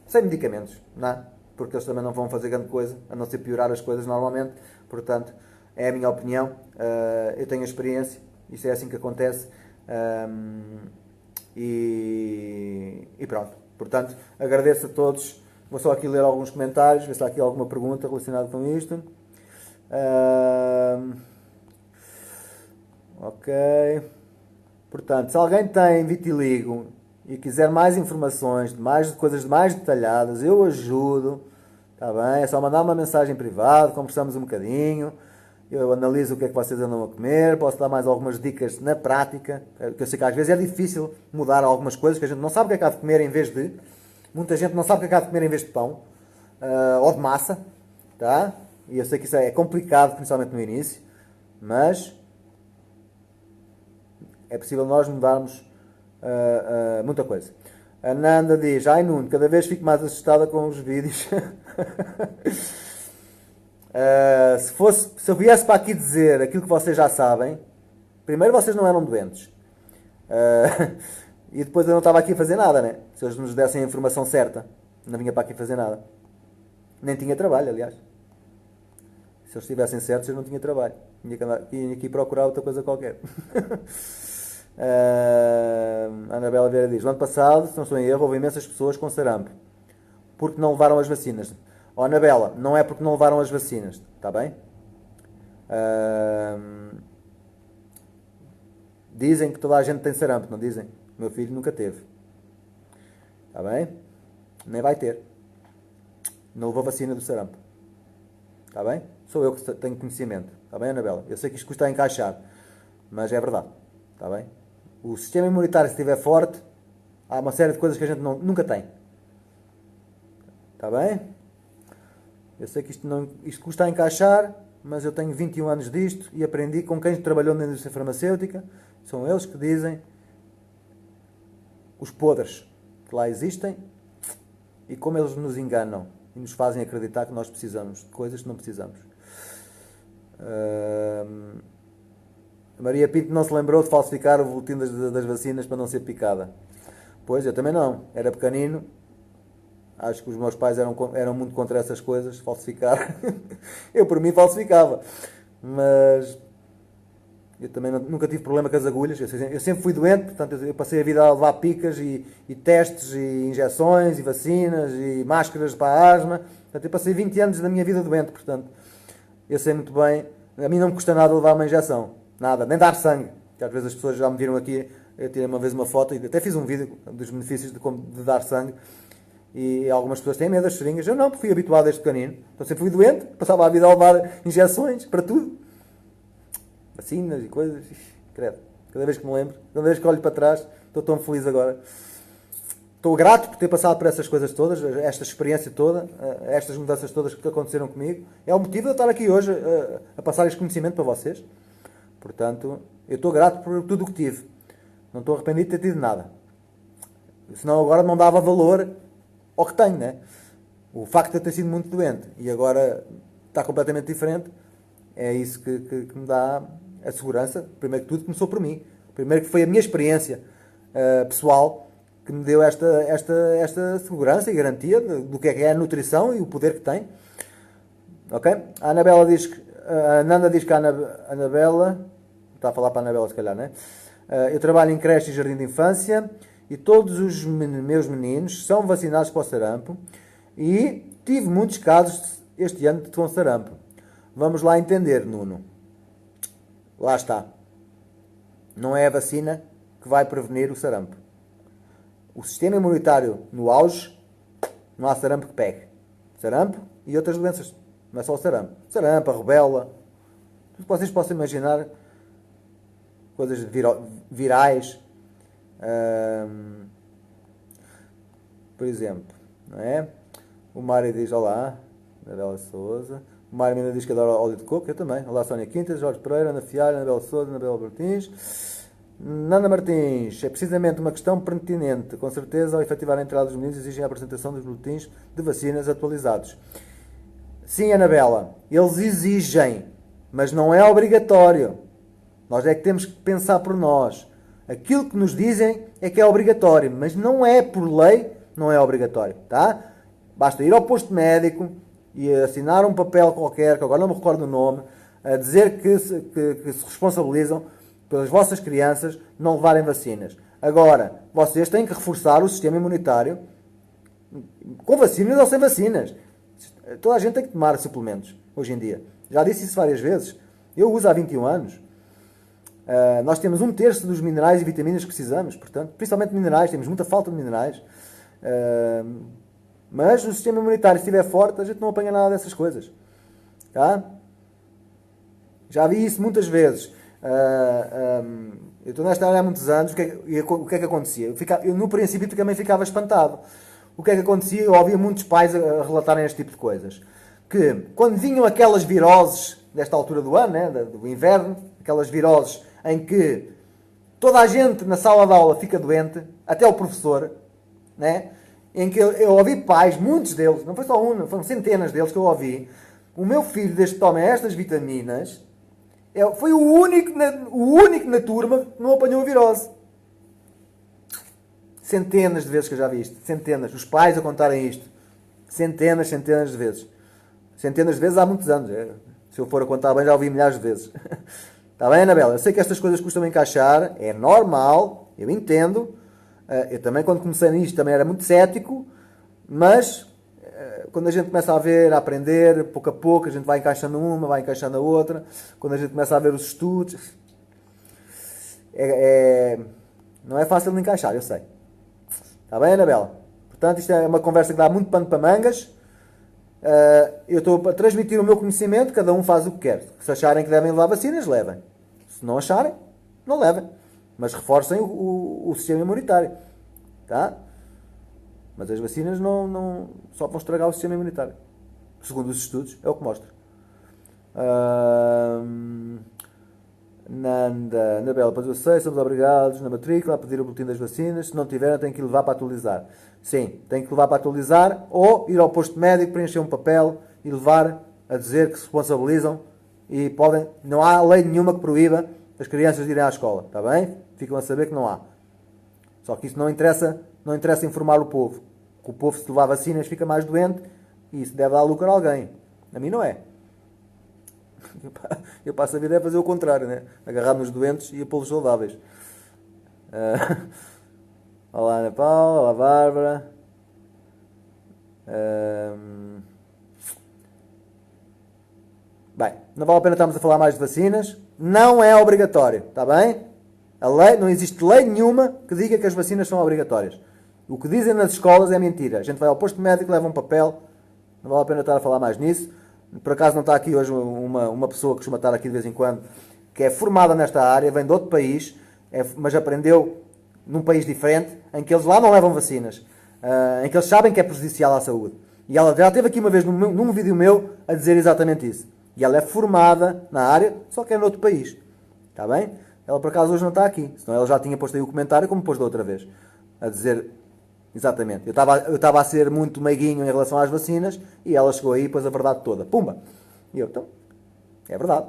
S1: Sem medicamentos, não é? Porque eles também não vão fazer grande coisa, a não ser piorar as coisas normalmente. Portanto, é a minha opinião, eu tenho experiência, isto é assim que acontece, e pronto. Portanto, agradeço a todos. Vou só aqui ler alguns comentários, ver se há aqui alguma pergunta relacionada com isto. Ok. Portanto, se alguém tem vitiligo e quiser mais informações, coisas mais detalhadas, eu ajudo, está bem? É só mandar uma mensagem privada, conversamos um bocadinho, eu analiso o que é que vocês andam a comer, posso dar mais algumas dicas na prática, porque eu sei que às vezes é difícil mudar algumas coisas, que a gente não sabe o que é que há de comer em vez de, muita gente não sabe o que é que há de comer em vez de pão, ou de massa, tá? E eu sei que isso é complicado, principalmente no início, mas é possível nós mudarmos muita coisa. A Nanda diz: ai Nuno, cada vez fico mais assustada com os vídeos. Se eu viesse para aqui dizer aquilo que vocês já sabem, primeiro vocês não eram doentes. E depois eu não estava aqui a fazer nada, né? Se eles nos dessem a informação certa, não vinha para aqui fazer nada. Nem tinha trabalho, aliás. Se eles estivessem certos, eu não tinha trabalho. Tinha aqui procurar outra coisa qualquer. A Anabela Vieira diz: no ano passado, se não estou em erro, houve imensas pessoas com sarampo porque não levaram as vacinas. Oh, Anabela, não é porque não levaram as vacinas, está bem? Dizem que toda a gente tem sarampo, não dizem? O meu filho nunca teve, está bem? Nem vai ter, não levou vacina do sarampo, está bem? Sou eu que tenho conhecimento, está bem, Anabela? Eu sei que isto custa a encaixar, mas é verdade, está bem? O sistema imunitário, se estiver forte, há uma série de coisas que a gente nunca tem. Está bem? Eu sei que isto custa a encaixar, mas eu tenho 21 anos disto e aprendi com quem trabalhou na indústria farmacêutica. São eles que dizem os podres que lá existem e como eles nos enganam e nos fazem acreditar que nós precisamos de coisas que não precisamos. A Maria Pinto não se lembrou de falsificar o boletim das vacinas para não ser picada. Pois, eu também não. Era pequenino Acho que os meus pais eram muito contra essas coisas, falsificar. Eu, por mim, falsificava. Mas eu também nunca tive problema com as agulhas. Eu sempre fui doente, portanto, eu passei a vida a levar picas e testes, e injeções, e vacinas, e máscaras para a asma. Portanto, eu passei 20 anos da minha vida doente, portanto, eu sei muito bem. A mim não me custa nada levar uma injeção. Nada, nem dar sangue. Que às vezes as pessoas já me viram aqui, eu tirei uma vez uma foto e até fiz um vídeo dos benefícios de dar sangue. E algumas pessoas têm medo das seringas. Eu não, porque fui habituado desde pequenino. Então sempre fui doente, passava a vida a levar injeções para tudo. Vacinas e coisas. Credo. Cada vez que me lembro, cada vez que olho para trás, estou tão feliz agora. Estou grato por ter passado por essas coisas todas, esta experiência toda, estas mudanças todas que aconteceram comigo. É o motivo de eu estar aqui hoje a passar este conhecimento para vocês. Portanto, eu estou grato por tudo o que tive. Não estou arrependido de ter tido nada. Senão agora não dava valor ao que tenho, né? O facto de eu ter sido muito doente e agora está completamente diferente, é isso que me dá a segurança. Primeiro que tudo começou por mim. Primeiro que foi a minha experiência pessoal que me deu esta segurança e garantia do que é a nutrição e o poder que tem. Ok? A Anabela diz que... A Nanda diz que a Anabela... Está a falar para a Anabela, se calhar, né? Eu trabalho em creche e jardim de infância e todos os meus meninos são vacinados para o sarampo e tive muitos casos este ano com sarampo. Vamos lá entender, Nuno. Lá está. Não é a vacina que vai prevenir o sarampo. O sistema imunitário no auge, não há sarampo que pegue. Sarampo e outras doenças. Não é só o sarampo. Sarampo, a rubéola. Vocês possam imaginar coisas virais. Por exemplo, não é? O Mário diz olá, Anabela Souza. O Mário ainda diz que adora óleo de coco, eu também. Olá, Sónia Quintas, Jorge Pereira, Ana Fialho, Anabela Souza, Anabela Martins. Nanda Martins, é precisamente uma questão pertinente. Com certeza, ao efetivar a entrada dos meninos, exigem a apresentação dos boletins de vacinas atualizados. Sim, Anabela, eles exigem, mas não é obrigatório. Nós é que temos que pensar por nós. Aquilo que nos dizem é que é obrigatório, mas não é por lei, não é obrigatório, tá? Basta ir ao posto médico e assinar um papel qualquer, que agora não me recordo o nome, a dizer que se responsabilizam pelas vossas crianças não levarem vacinas. Agora, vocês têm que reforçar o sistema imunitário com vacinas ou sem vacinas. Toda a gente tem que tomar suplementos, hoje em dia. Já disse isso várias vezes. Eu uso há 21 anos. Nós temos 1/3 dos minerais e vitaminas que precisamos, portanto, principalmente minerais, temos muita falta de minerais. Mas o sistema imunitário, se estiver forte, a gente não apanha nada dessas coisas. Tá? Já vi isso muitas vezes. Eu estou nesta área há muitos anos. O que é que acontecia? Eu no princípio também ficava espantado. O que é que acontecia? Eu ouvia muitos pais a relatarem este tipo de coisas. Que quando vinham aquelas viroses, desta altura do ano, né, do inverno, aquelas viroses em que toda a gente na sala de aula fica doente, até o professor, né? Em que eu ouvi pais, muitos deles, não foi só um, foram centenas deles que eu ouvi. O meu filho, desde que toma estas vitaminas, foi o único na turma que não apanhou a virose. Centenas de vezes que eu já vi isto. Centenas. Os pais a contarem isto. Centenas de vezes. Centenas de vezes há muitos anos. Se eu for a contar bem, já ouvi milhares de vezes. Está bem, Anabela? Eu sei que estas coisas custam encaixar. É normal. Eu entendo. Eu também, quando comecei nisto, também era muito cético. Mas, quando a gente começa a ver, a aprender, pouco a pouco, a gente vai encaixando uma, vai encaixando a outra. Quando a gente começa a ver os estudos... não é fácil de encaixar, eu sei. Está bem, Anabela? Portanto, isto é uma conversa que dá muito pano para mangas. Eu estou a transmitir o meu conhecimento, cada um faz o que quer. Se acharem que devem levar vacinas, levem. Se não acharem, não levem. Mas reforcem o sistema imunitário. Tá? Mas as vacinas não só vão estragar o sistema imunitário. Segundo os estudos, é o que mostra. Nanda, Anabela, pois eu sei, somos obrigados na matrícula a pedir o boletim das vacinas. Se não tiverem, tem que levar para atualizar. Sim, tem que levar para atualizar ou ir ao posto médico, preencher um papel e levar a dizer que se responsabilizam e podem. Não há lei nenhuma que proíba as crianças de irem à escola, está bem? Ficam a saber que não há. Só que isso não interessa informar o povo. que o povo, se levar vacinas, fica mais doente e isso deve dar lucro a alguém. A mim não é. Eu passo a vida a fazer o contrário, né? Agarrar nos doentes e a pô-los saudáveis. Olá, Ana Paula, olá, Bárbara. Bem, não vale a pena estarmos a falar mais de vacinas. Não é obrigatório, está bem? A lei, não existe lei nenhuma que diga que as vacinas são obrigatórias. O que dizem nas escolas é mentira. A gente vai ao posto médico, leva um papel. Não vale a pena estar a falar mais nisso. Por acaso não está aqui hoje uma pessoa que costuma estar aqui de vez em quando, que é formada nesta área, vem de outro país, mas aprendeu num país diferente, em que eles lá não levam vacinas, em que eles sabem que é prejudicial à saúde. E ela já esteve aqui uma vez num vídeo meu a dizer exatamente isso. E ela é formada na área, só que é noutro país. Está bem? Ela por acaso hoje não está aqui, senão ela já tinha posto aí o comentário, como pôs da outra vez, a dizer exatamente. Eu estava a ser muito meiguinho em relação às vacinas e ela chegou aí e pôs a verdade toda. Pumba! E eu, então, é verdade.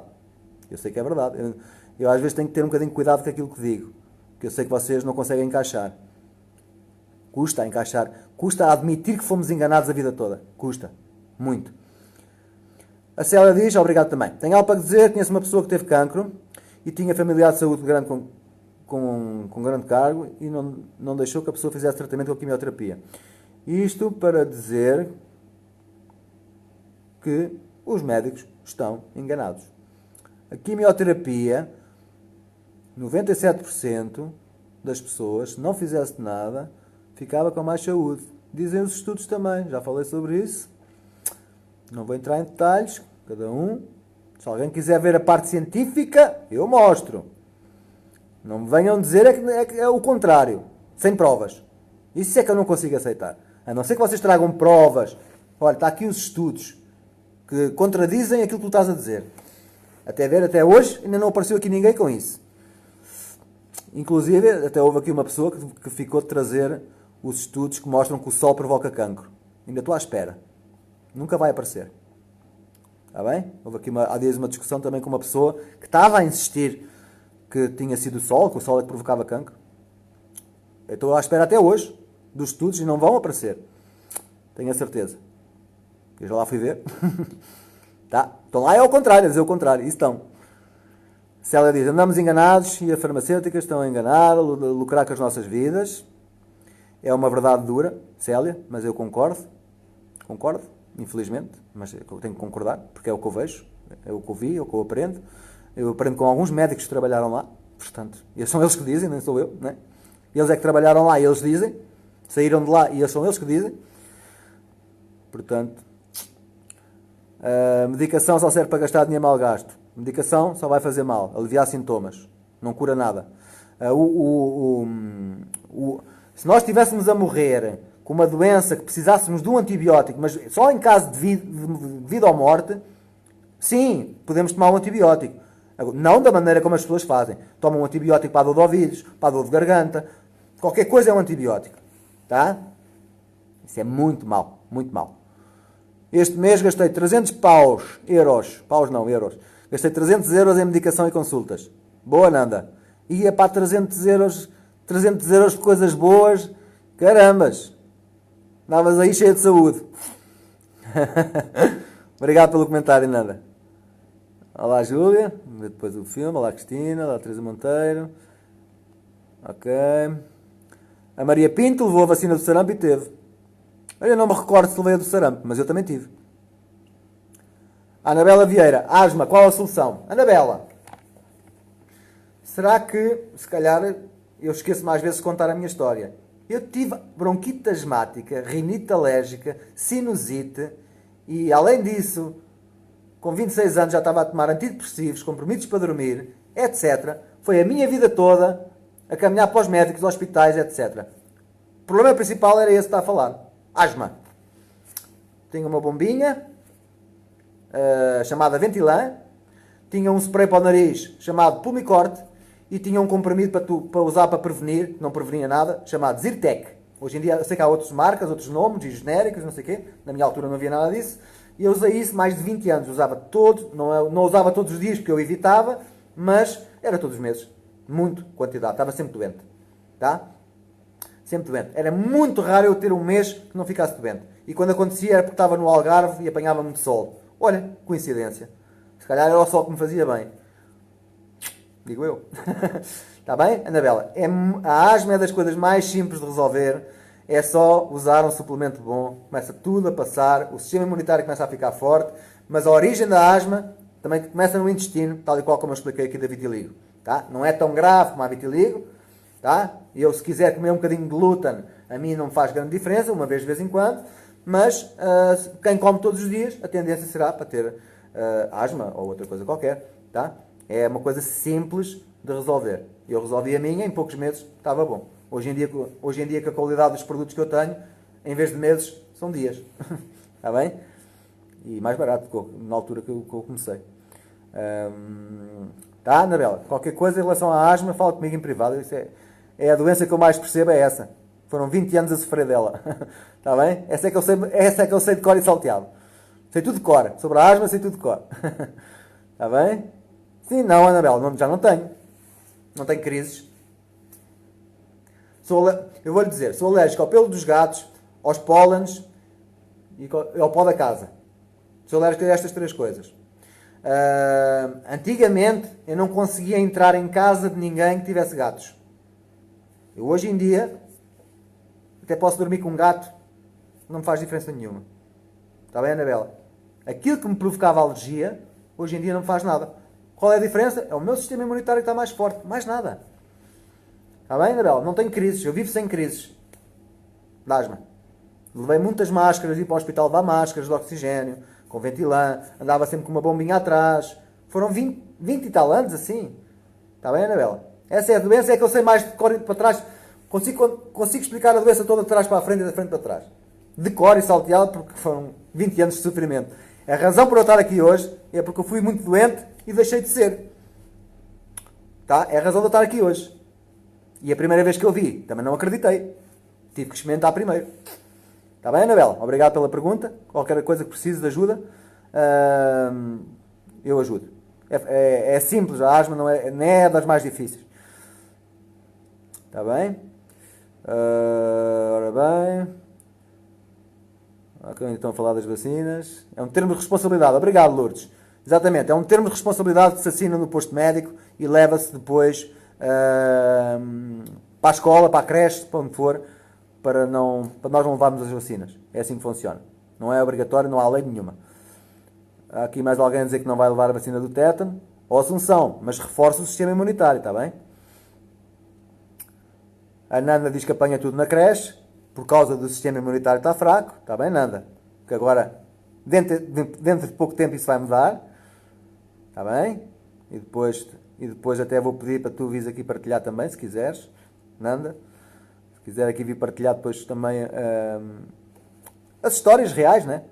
S1: Eu sei que é verdade. Eu às vezes tenho que ter um bocadinho de cuidado com aquilo que digo, porque eu sei que vocês não conseguem encaixar. Custa a encaixar. Custa a admitir que fomos enganados a vida toda. Custa. Muito. A Célia diz, obrigado também. Tenho algo para dizer, conheço uma pessoa que teve cancro e tinha familiar de saúde grande com grande cargo e não deixou que a pessoa fizesse tratamento com a quimioterapia. Isto para dizer que os médicos estão enganados. A quimioterapia, 97% das pessoas, se não fizesse nada, ficava com mais saúde. Dizem os estudos também, já falei sobre isso. Não vou entrar em detalhes, cada um. Se alguém quiser ver a parte científica, eu mostro. Não me venham dizer que é o contrário, sem provas. Isso é que eu não consigo aceitar. A não ser que vocês tragam provas. Olha, está aqui os estudos que contradizem aquilo que tu estás a dizer. Até hoje, ainda não apareceu aqui ninguém com isso. Inclusive, até houve aqui uma pessoa que ficou de trazer os estudos que mostram que o sol provoca cancro. Ainda estou à espera. Nunca vai aparecer. Está bem? Houve aqui há dias uma discussão também com uma pessoa que estava a insistir que tinha sido o sol é que provocava cancro. Eu estou à espera até hoje dos estudos e não vão aparecer. Tenho a certeza. Eu já lá fui ver. Tá? Estão lá é ao contrário, a dizer o contrário. Isso estão. Célia diz, andamos enganados e as farmacêuticas estão a enganar, a lucrar com as nossas vidas. É uma verdade dura, Célia, mas eu concordo. Concordo, infelizmente, mas eu tenho que concordar, porque é o que eu vejo, é o que eu vi, é o que eu aprendo. Eu aprendo com alguns médicos que trabalharam lá, portanto, e são eles que dizem, nem sou eu, não é? Eles é que trabalharam lá e eles dizem, saíram de lá e são eles que dizem. Portanto, a medicação só serve para gastar dinheiro mal gasto. A medicação só vai fazer mal, aliviar sintomas, não cura nada. Se nós estivéssemos a morrer com uma doença que precisássemos de um antibiótico, mas só em caso de vida ou morte, sim, podemos tomar um antibiótico. Não da maneira como as pessoas fazem. Tomam um antibiótico para a dor de ouvidos, para a dor de garganta. Qualquer coisa é um antibiótico. Tá? Isso é muito mau. Muito mau. Este mês gastei 300 euros. Gastei 300 euros em medicação e consultas. Boa, Nanda. E é para 300 euros de coisas boas. Carambas. Andavas aí cheio de saúde. Obrigado pelo comentário, Nanda. Olá, Júlia. Depois o filme. Olá, Cristina. Olá, Teresa Monteiro. Ok. A Maria Pinto levou a vacina do sarampo e teve. Eu não me recordo se levei a do sarampo, mas eu também tive. A Anabela Vieira. Asma, qual a solução? Anabela, será que, se calhar, eu esqueço mais vezes de contar a minha história. Eu tive bronquite asmática, rinite alérgica, sinusite e, além disso, com 26 anos já estava a tomar antidepressivos, comprimidos para dormir, etc. Foi a minha vida toda a caminhar para os médicos, hospitais, etc. O problema principal era esse que está a falar. Asma. Tinha uma bombinha chamada Ventilan, tinha um spray para o nariz chamado Pulmicorte e tinha um comprimido para usar para prevenir, não prevenia nada, chamado Zyrtec. Hoje em dia eu sei que há outras marcas, outros nomes e genéricos, não sei o quê. Na minha altura não havia nada disso. E eu usei isso mais de 20 anos. Usava todos, não usava todos os dias porque eu evitava, mas era todos os meses. Muito quantidade, estava sempre doente. Tá? Sempre doente. Era muito raro eu ter um mês que não ficasse doente. E quando acontecia era porque estava no Algarve e apanhava muito sol. Olha, coincidência. Se calhar era o sol que me fazia bem. Digo eu. Está bem, Anabela? A asma é das coisas mais simples de resolver. É só usar um suplemento bom. Começa tudo a passar. O sistema imunitário começa a ficar forte. Mas a origem da asma também começa no intestino, tal e qual como eu expliquei aqui da vitiligo. Tá? Não é tão grave como a vitiligo. Tá? Eu, se quiser comer um bocadinho de glúten, a mim não faz grande diferença, uma vez de vez em quando. Mas quem come todos os dias, a tendência será para ter asma ou outra coisa qualquer. Tá? É uma coisa simples de resolver. Eu resolvi a minha, em poucos meses estava bom. Hoje em dia, com a qualidade dos produtos que eu tenho, em vez de meses, são dias. Está bem? E mais barato na altura que eu comecei. Tá, Anabela? Qualquer coisa em relação à asma, fala comigo em privado. Isso é a doença que eu mais percebo, é essa. Foram 20 anos a sofrer dela. Está bem? Essa é que eu sei de cor e salteado. Sei tudo de cor. Sobre a asma, sei tudo de cor. Está bem? Sim, não, Anabela, já não tenho. Não tenho crises. Eu vou-lhe dizer, sou alérgico ao pelo dos gatos, aos pólenes e ao pó da casa. Sou alérgico a estas 3 coisas. Antigamente, eu não conseguia entrar em casa de ninguém que tivesse gatos. Eu, hoje em dia, até posso dormir com um gato, não me faz diferença nenhuma. Está bem, Anabela? Aquilo que me provocava alergia, hoje em dia não me faz nada. Qual é a diferença? É o meu sistema imunitário que está mais forte. Mais nada. Está bem, Anabela? Não tenho crises. Eu vivo sem crises de asma. Levei muitas máscaras, ia para o hospital levar máscaras de oxigênio, com ventilã, andava sempre com uma bombinha atrás. Foram 20 e tal anos assim. Está bem, Anabela? Essa é a doença, é que eu sei mais de cor e para trás. Consigo explicar a doença toda de trás para a frente e da frente para trás. De cor e salteado, porque foram 20 anos de sofrimento. A razão por eu estar aqui hoje é porque eu fui muito doente e deixei de ser. Tá? É a razão de eu estar aqui hoje. E a primeira vez que eu vi, também não acreditei. Tive que experimentar primeiro. Está bem, Anabela? Obrigado pela pergunta. Qualquer coisa que precise de ajuda, eu ajudo. É simples, a asma não é das mais difíceis. Está bem? Ora bem. Ok, estão a falar das vacinas. É um termo de responsabilidade. Obrigado, Lourdes. Exatamente, é um termo de responsabilidade que se assina no posto médico e leva-se depois para a escola, para a creche, para onde for, para nós não levarmos as vacinas. É assim que funciona. Não é obrigatório, não há lei nenhuma. Há aqui mais alguém a dizer que não vai levar a vacina do tétano ou Assunção, mas reforça o sistema imunitário, está bem? A Nanda diz que apanha tudo na creche, por causa do sistema imunitário estar fraco, está bem, Nanda? Que agora, dentro de pouco tempo, isso vai mudar, está bem? E depois até vou pedir para tu vires aqui partilhar também, se quiseres, Nanda. Se quiser aqui vir partilhar depois também as histórias reais, né?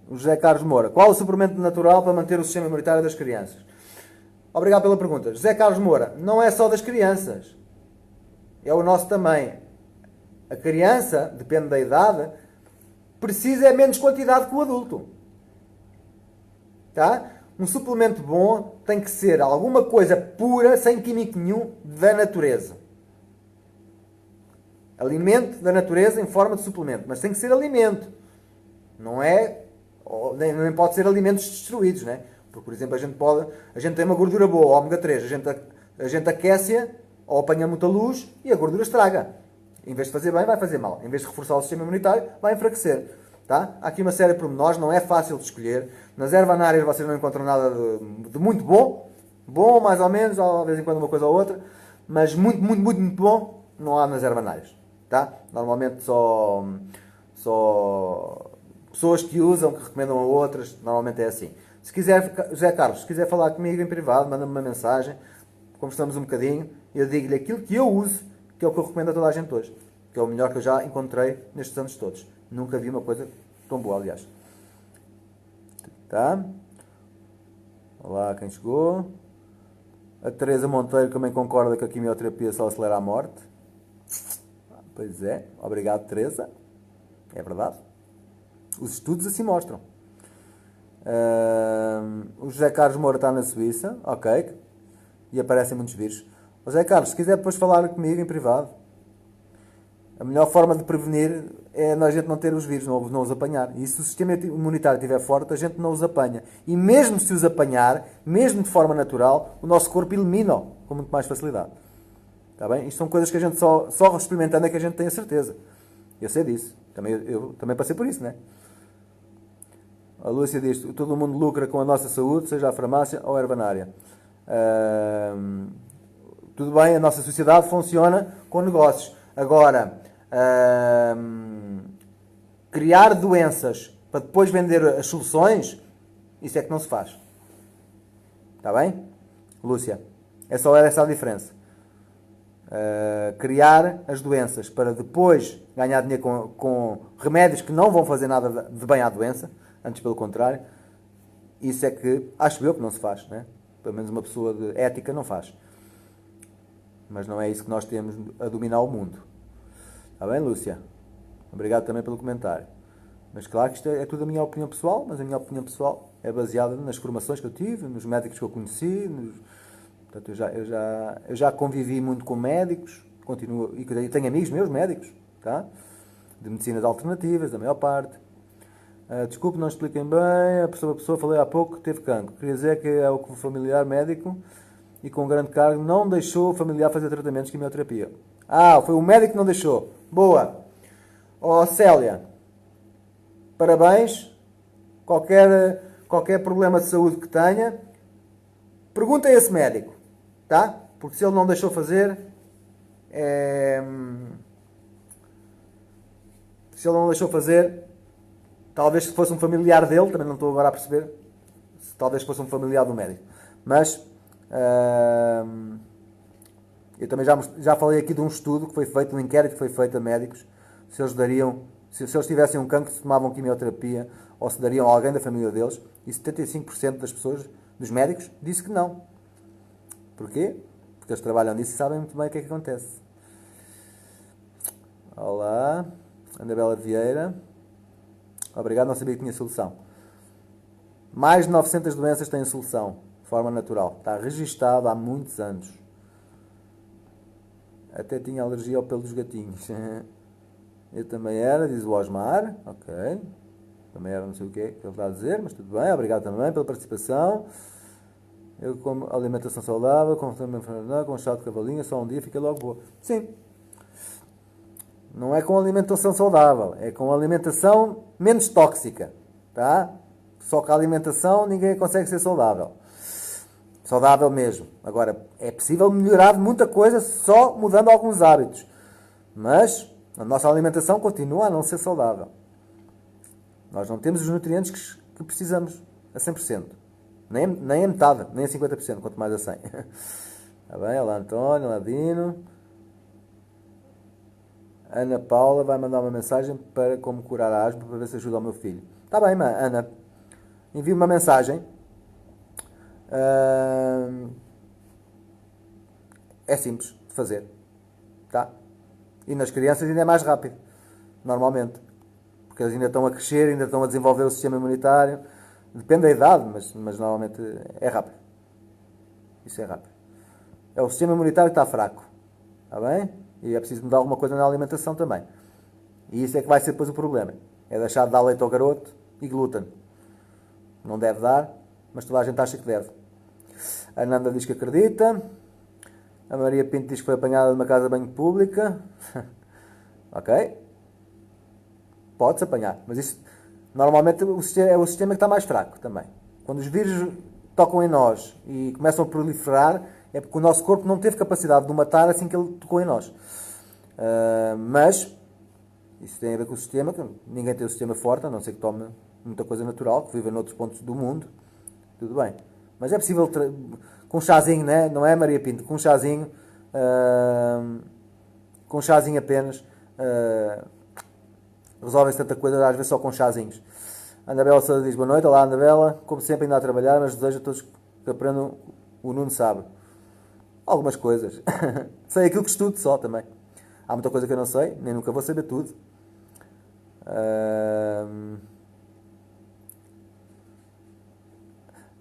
S1: O José Carlos Moura. Qual o suplemento natural para manter o sistema imunitário das crianças? Obrigado pela pergunta. José Carlos Moura, não é só das crianças. É o nosso também. A criança, depende da idade, precisa é menos quantidade que o adulto. Tá? Um suplemento bom tem que ser alguma coisa pura, sem químico nenhum, da natureza. Alimento da natureza em forma de suplemento. Mas tem que ser alimento. Não é... Nem pode ser alimentos destruídos, né? Porque, por exemplo, a gente tem uma gordura boa, ômega 3, a gente aquece-a ou apanha muita luz e a gordura estraga. Em vez de fazer bem, vai fazer mal. Em vez de reforçar o sistema imunitário, vai enfraquecer. Tá? Há aqui uma série de pormenores, não é fácil de escolher. Nas ervanárias vocês não encontram nada de muito bom. Bom, mais ou menos, de vez em quando uma coisa ou outra. Mas muito, muito, muito, muito bom não há nas ervanárias. Tá? Normalmente só pessoas que usam, que recomendam a outras, normalmente é assim. Se quiser, José Carlos, se quiser falar comigo em privado, manda-me uma mensagem, conversamos um bocadinho, e eu digo-lhe aquilo que eu uso, que é o que eu recomendo a toda a gente hoje. Que é o melhor que eu já encontrei nestes anos todos. Nunca vi uma coisa tão boa, aliás. Tá? Olá, quem chegou. A Teresa Monteiro também concorda que a quimioterapia só acelera a morte. Pois é. Obrigado, Teresa. É verdade. Os estudos assim mostram. O José Carlos Moura está na Suíça. Ok. E aparecem muitos vírus. José Carlos, se quiser depois falar comigo em privado, a melhor forma de prevenir é a gente não ter os vírus, não os apanhar. E se o sistema imunitário estiver forte, a gente não os apanha. E mesmo se os apanhar, mesmo de forma natural, o nosso corpo elimina-o com muito mais facilidade. Está bem? Isto são coisas que a gente só experimentando é que a gente tem a certeza. Eu sei disso. Eu também passei por isso, né? A Lúcia diz, todo mundo lucra com a nossa saúde, seja a farmácia ou a herbanária. Tudo bem, a nossa sociedade funciona com negócios. Agora, criar doenças para depois vender as soluções, isso é que não se faz. Está bem? Lúcia, é só essa a diferença. Criar as doenças para depois ganhar dinheiro com remédios que não vão fazer nada de bem à doença, antes pelo contrário, isso é que, acho eu que não se faz, né? Pelo menos uma pessoa de ética não faz. Mas não é isso que nós temos a dominar o mundo. Está bem, Lúcia? Obrigado também pelo comentário. Mas claro que isto é tudo a minha opinião pessoal, mas a minha opinião pessoal é baseada nas formações que eu tive, nos médicos que eu conheci, portanto, eu já convivi muito com médicos, continuo, e tenho amigos meus médicos, tá? De medicinas alternativas, a maior parte. Desculpe, não expliquem bem, a pessoa falei há pouco que teve cancro. Queria dizer que é o familiar médico e com grande cargo não deixou o familiar fazer tratamentos de quimioterapia. Foi o médico que não deixou. Boa. Célia, parabéns. Qualquer problema de saúde que tenha, pergunta a esse médico, tá? Porque se ele não deixou fazer, talvez se fosse um familiar dele, também não estou agora a perceber, talvez fosse um familiar do médico. Mas eu também já falei aqui de um estudo que foi feito, um inquérito que foi feito a médicos, se eles tivessem um cancro, se tomavam quimioterapia, ou se dariam a alguém da família deles, e 75% das pessoas, dos médicos, disse que não. Porquê? Porque eles trabalham nisso e sabem muito bem o que é que acontece. Olá, Anabela Vieira. Obrigado, não sabia que tinha solução. Mais de 900 doenças têm solução, de forma natural. Está registado há muitos anos. Até tinha alergia ao pelo dos gatinhos. Eu também era, diz o Osmar. Ok. Também era, não sei o que é que ele está a dizer, mas tudo bem. Obrigado também pela participação. Eu como alimentação saudável, com chá de cavalinha, só um dia fica logo boa. Sim. Não é com alimentação saudável, é com alimentação menos tóxica, tá? Só que a alimentação ninguém consegue ser saudável. Saudável mesmo. Agora, é possível melhorar muita coisa só mudando alguns hábitos. Mas a nossa alimentação continua a não ser saudável. Nós não temos os nutrientes que precisamos a 100%. Nem a metade, nem a 50%, quanto mais a 100%. Está bem? Olá António, olá Dino. Ana Paula vai mandar uma mensagem para como curar a asma para ver se ajuda ao meu filho. Está bem, Ana. Envie uma mensagem. É simples de fazer. Tá? E nas crianças ainda é mais rápido. Normalmente. Porque eles ainda estão a crescer, ainda estão a desenvolver o sistema imunitário. Depende da idade, mas normalmente é rápido. Isso é rápido. É o sistema imunitário que está fraco. Está bem? E é preciso mudar alguma coisa na alimentação também. E isso é que vai ser depois o problema. É deixar de dar leite ao garoto e glúten. Não deve dar, mas toda a gente acha que deve. A Nanda diz que acredita. A Maria Pinto diz que foi apanhada numa casa de banho pública. Ok. Pode-se apanhar. Mas isso, normalmente, é o sistema que está mais fraco também. Quando os vírus tocam em nós e começam a proliferar, é porque o nosso corpo não teve capacidade de o matar assim que ele tocou em nós. Mas isso tem a ver com o sistema, que ninguém tem o sistema forte, a não ser que tome muita coisa natural, que viva noutros pontos do mundo. Tudo bem. Mas é possível, com um chazinho, né? Não é, Maria Pinto? Com um chazinho apenas, resolvem-se tanta coisa, às vezes só com chazinhos. A Anabela Sousa diz boa noite. Olá, Anabela. Como sempre, ainda a trabalhar, mas desejo a todos que aprendam o Nuno sabe. Algumas coisas. Sei aquilo que estudo só também. Há muita coisa que eu não sei, nem nunca vou saber tudo.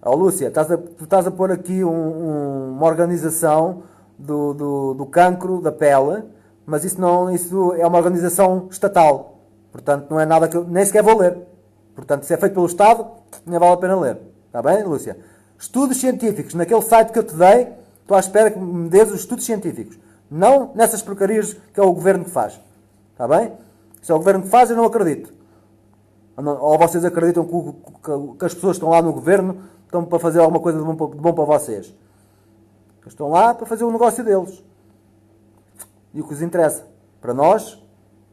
S1: Lúcia, tu estás a pôr aqui uma organização do cancro da pele, mas isso é uma organização estatal. Portanto, não é nada que eu nem sequer vou ler. Portanto, se é feito pelo Estado, nem vale a pena ler. Está bem, Lúcia? Estudos científicos. Naquele site que eu te dei, estou à espera que me dês os estudos científicos. Não nessas porcarias que é o governo que faz. Está bem? Se é o governo que faz, eu não acredito. Ou vocês acreditam que as pessoas que estão lá no governo estão para fazer alguma coisa de bom para vocês. Estão lá para fazer o negócio deles. E o que os interessa. Para nós,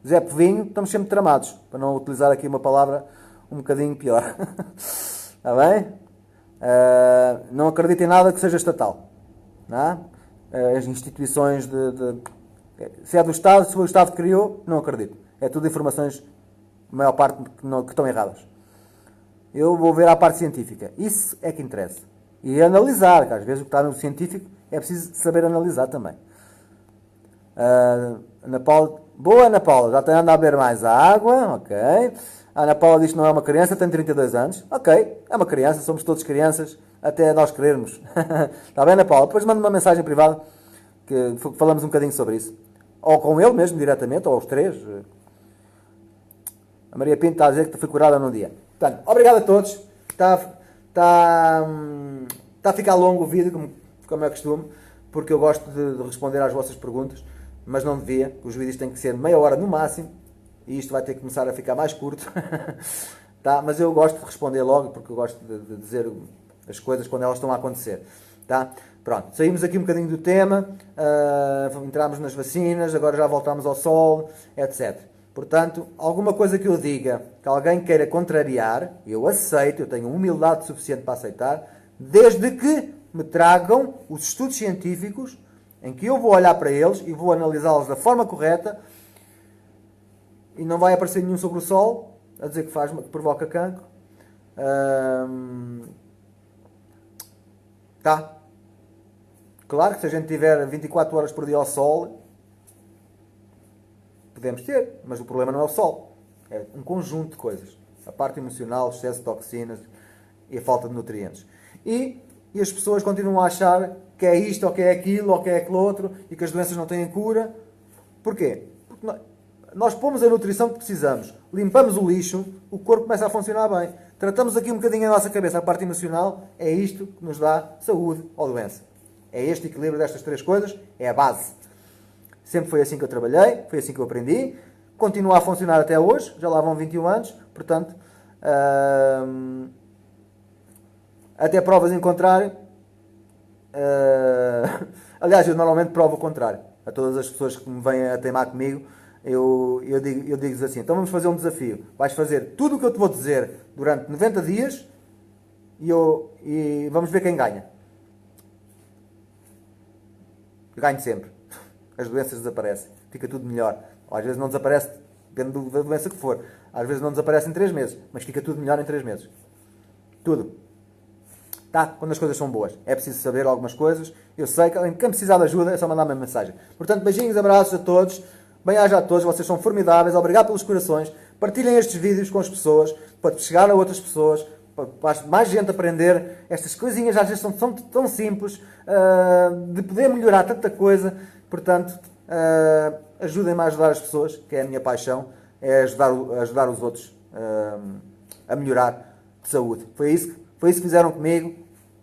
S1: Zé Povinho, estamos sempre tramados. Para não utilizar aqui uma palavra um bocadinho pior. Está bem? Não acredito em nada que seja estatal. Não? As instituições se é do Estado, se foi o Estado que criou, não acredito. É tudo informações, a maior parte, que estão erradas. Eu vou ver a parte científica. Isso é que interessa. E analisar, que às vezes o que está no científico é preciso saber analisar também. Ana Paula, boa Ana Paula, já tem andado a beber mais água, ok. A Ana Paula diz que não é uma criança, tem 32 anos, ok, é uma criança, somos todos crianças, até nós querermos. Está bem, Ana Paula? Depois manda uma mensagem privada, que falamos um bocadinho sobre isso. Ou com ele mesmo, diretamente, ou os três. A Maria Pinto está a dizer que foi curada num dia. Portanto, obrigado a todos. Está a ficar longo o vídeo, como é costume, porque eu gosto de responder às vossas perguntas, mas não devia. Os vídeos têm que ser meia hora no máximo, e isto vai ter que começar a ficar mais curto. Tá? Mas eu gosto de responder logo, porque eu gosto de dizer as coisas quando elas estão a acontecer. Tá? Pronto, saímos aqui um bocadinho do tema, entramos nas vacinas, agora já voltamos ao sol, etc. Portanto, alguma coisa que eu diga, que alguém queira contrariar, eu aceito, eu tenho humildade suficiente para aceitar, desde que me tragam os estudos científicos, em que eu vou olhar para eles e vou analisá-los da forma correta, e não vai aparecer nenhum sobre o sol, a dizer que provoca cancro. Tá? Claro que se a gente tiver 24 horas por dia ao sol, podemos ter, mas o problema não é o sol. É um conjunto de coisas. A parte emocional, o excesso de toxinas e a falta de nutrientes. E as pessoas continuam a achar que é isto, ou que é aquilo, ou que é aquilo outro, e que as doenças não têm cura. Porquê? Porque nós pomos a nutrição que precisamos, limpamos o lixo, o corpo começa a funcionar bem. Tratamos aqui um bocadinho a nossa cabeça, a parte emocional, é isto que nos dá saúde ou doença. É este equilíbrio destas três coisas, é a base. Sempre foi assim que eu trabalhei, foi assim que eu aprendi, continua a funcionar até hoje, já lá vão 21 anos, portanto, até provas em contrário. Aliás, eu normalmente provo o contrário. A todas as pessoas que me vêm a teimar comigo, eu digo-lhes assim, então vamos fazer um desafio. Vais fazer tudo o que eu te vou dizer durante 90 dias e vamos ver quem ganha. Eu ganho sempre. As doenças desaparecem. Fica tudo melhor. Às vezes não desaparece, depende da doença que for. Às vezes não desaparece em 3 meses, mas fica tudo melhor em 3 meses. Tudo. Tá? Quando as coisas são boas. É preciso saber algumas coisas. Eu sei que quem precisar de ajuda é só mandar-me uma mensagem. Portanto, beijinhos, abraços a todos. Bem-aja a todos. Vocês são formidáveis. Obrigado pelos corações. Partilhem estes vídeos com as pessoas, para chegar a outras pessoas, para mais gente aprender. Estas coisinhas às vezes são tão simples, de poder melhorar tanta coisa. Portanto, ajudem-me a ajudar as pessoas, que é a minha paixão, é ajudar os outros a melhorar de saúde. Foi isso que fizeram comigo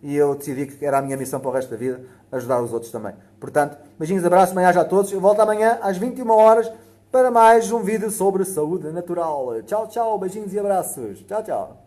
S1: e eu decidi que era a minha missão para o resto da vida, ajudar os outros também. Portanto, beijinhos, abraços, bem-aja a todos. Eu volto amanhã às 21 horas para mais um vídeo sobre saúde natural. Tchau, tchau, beijinhos e abraços. Tchau, tchau.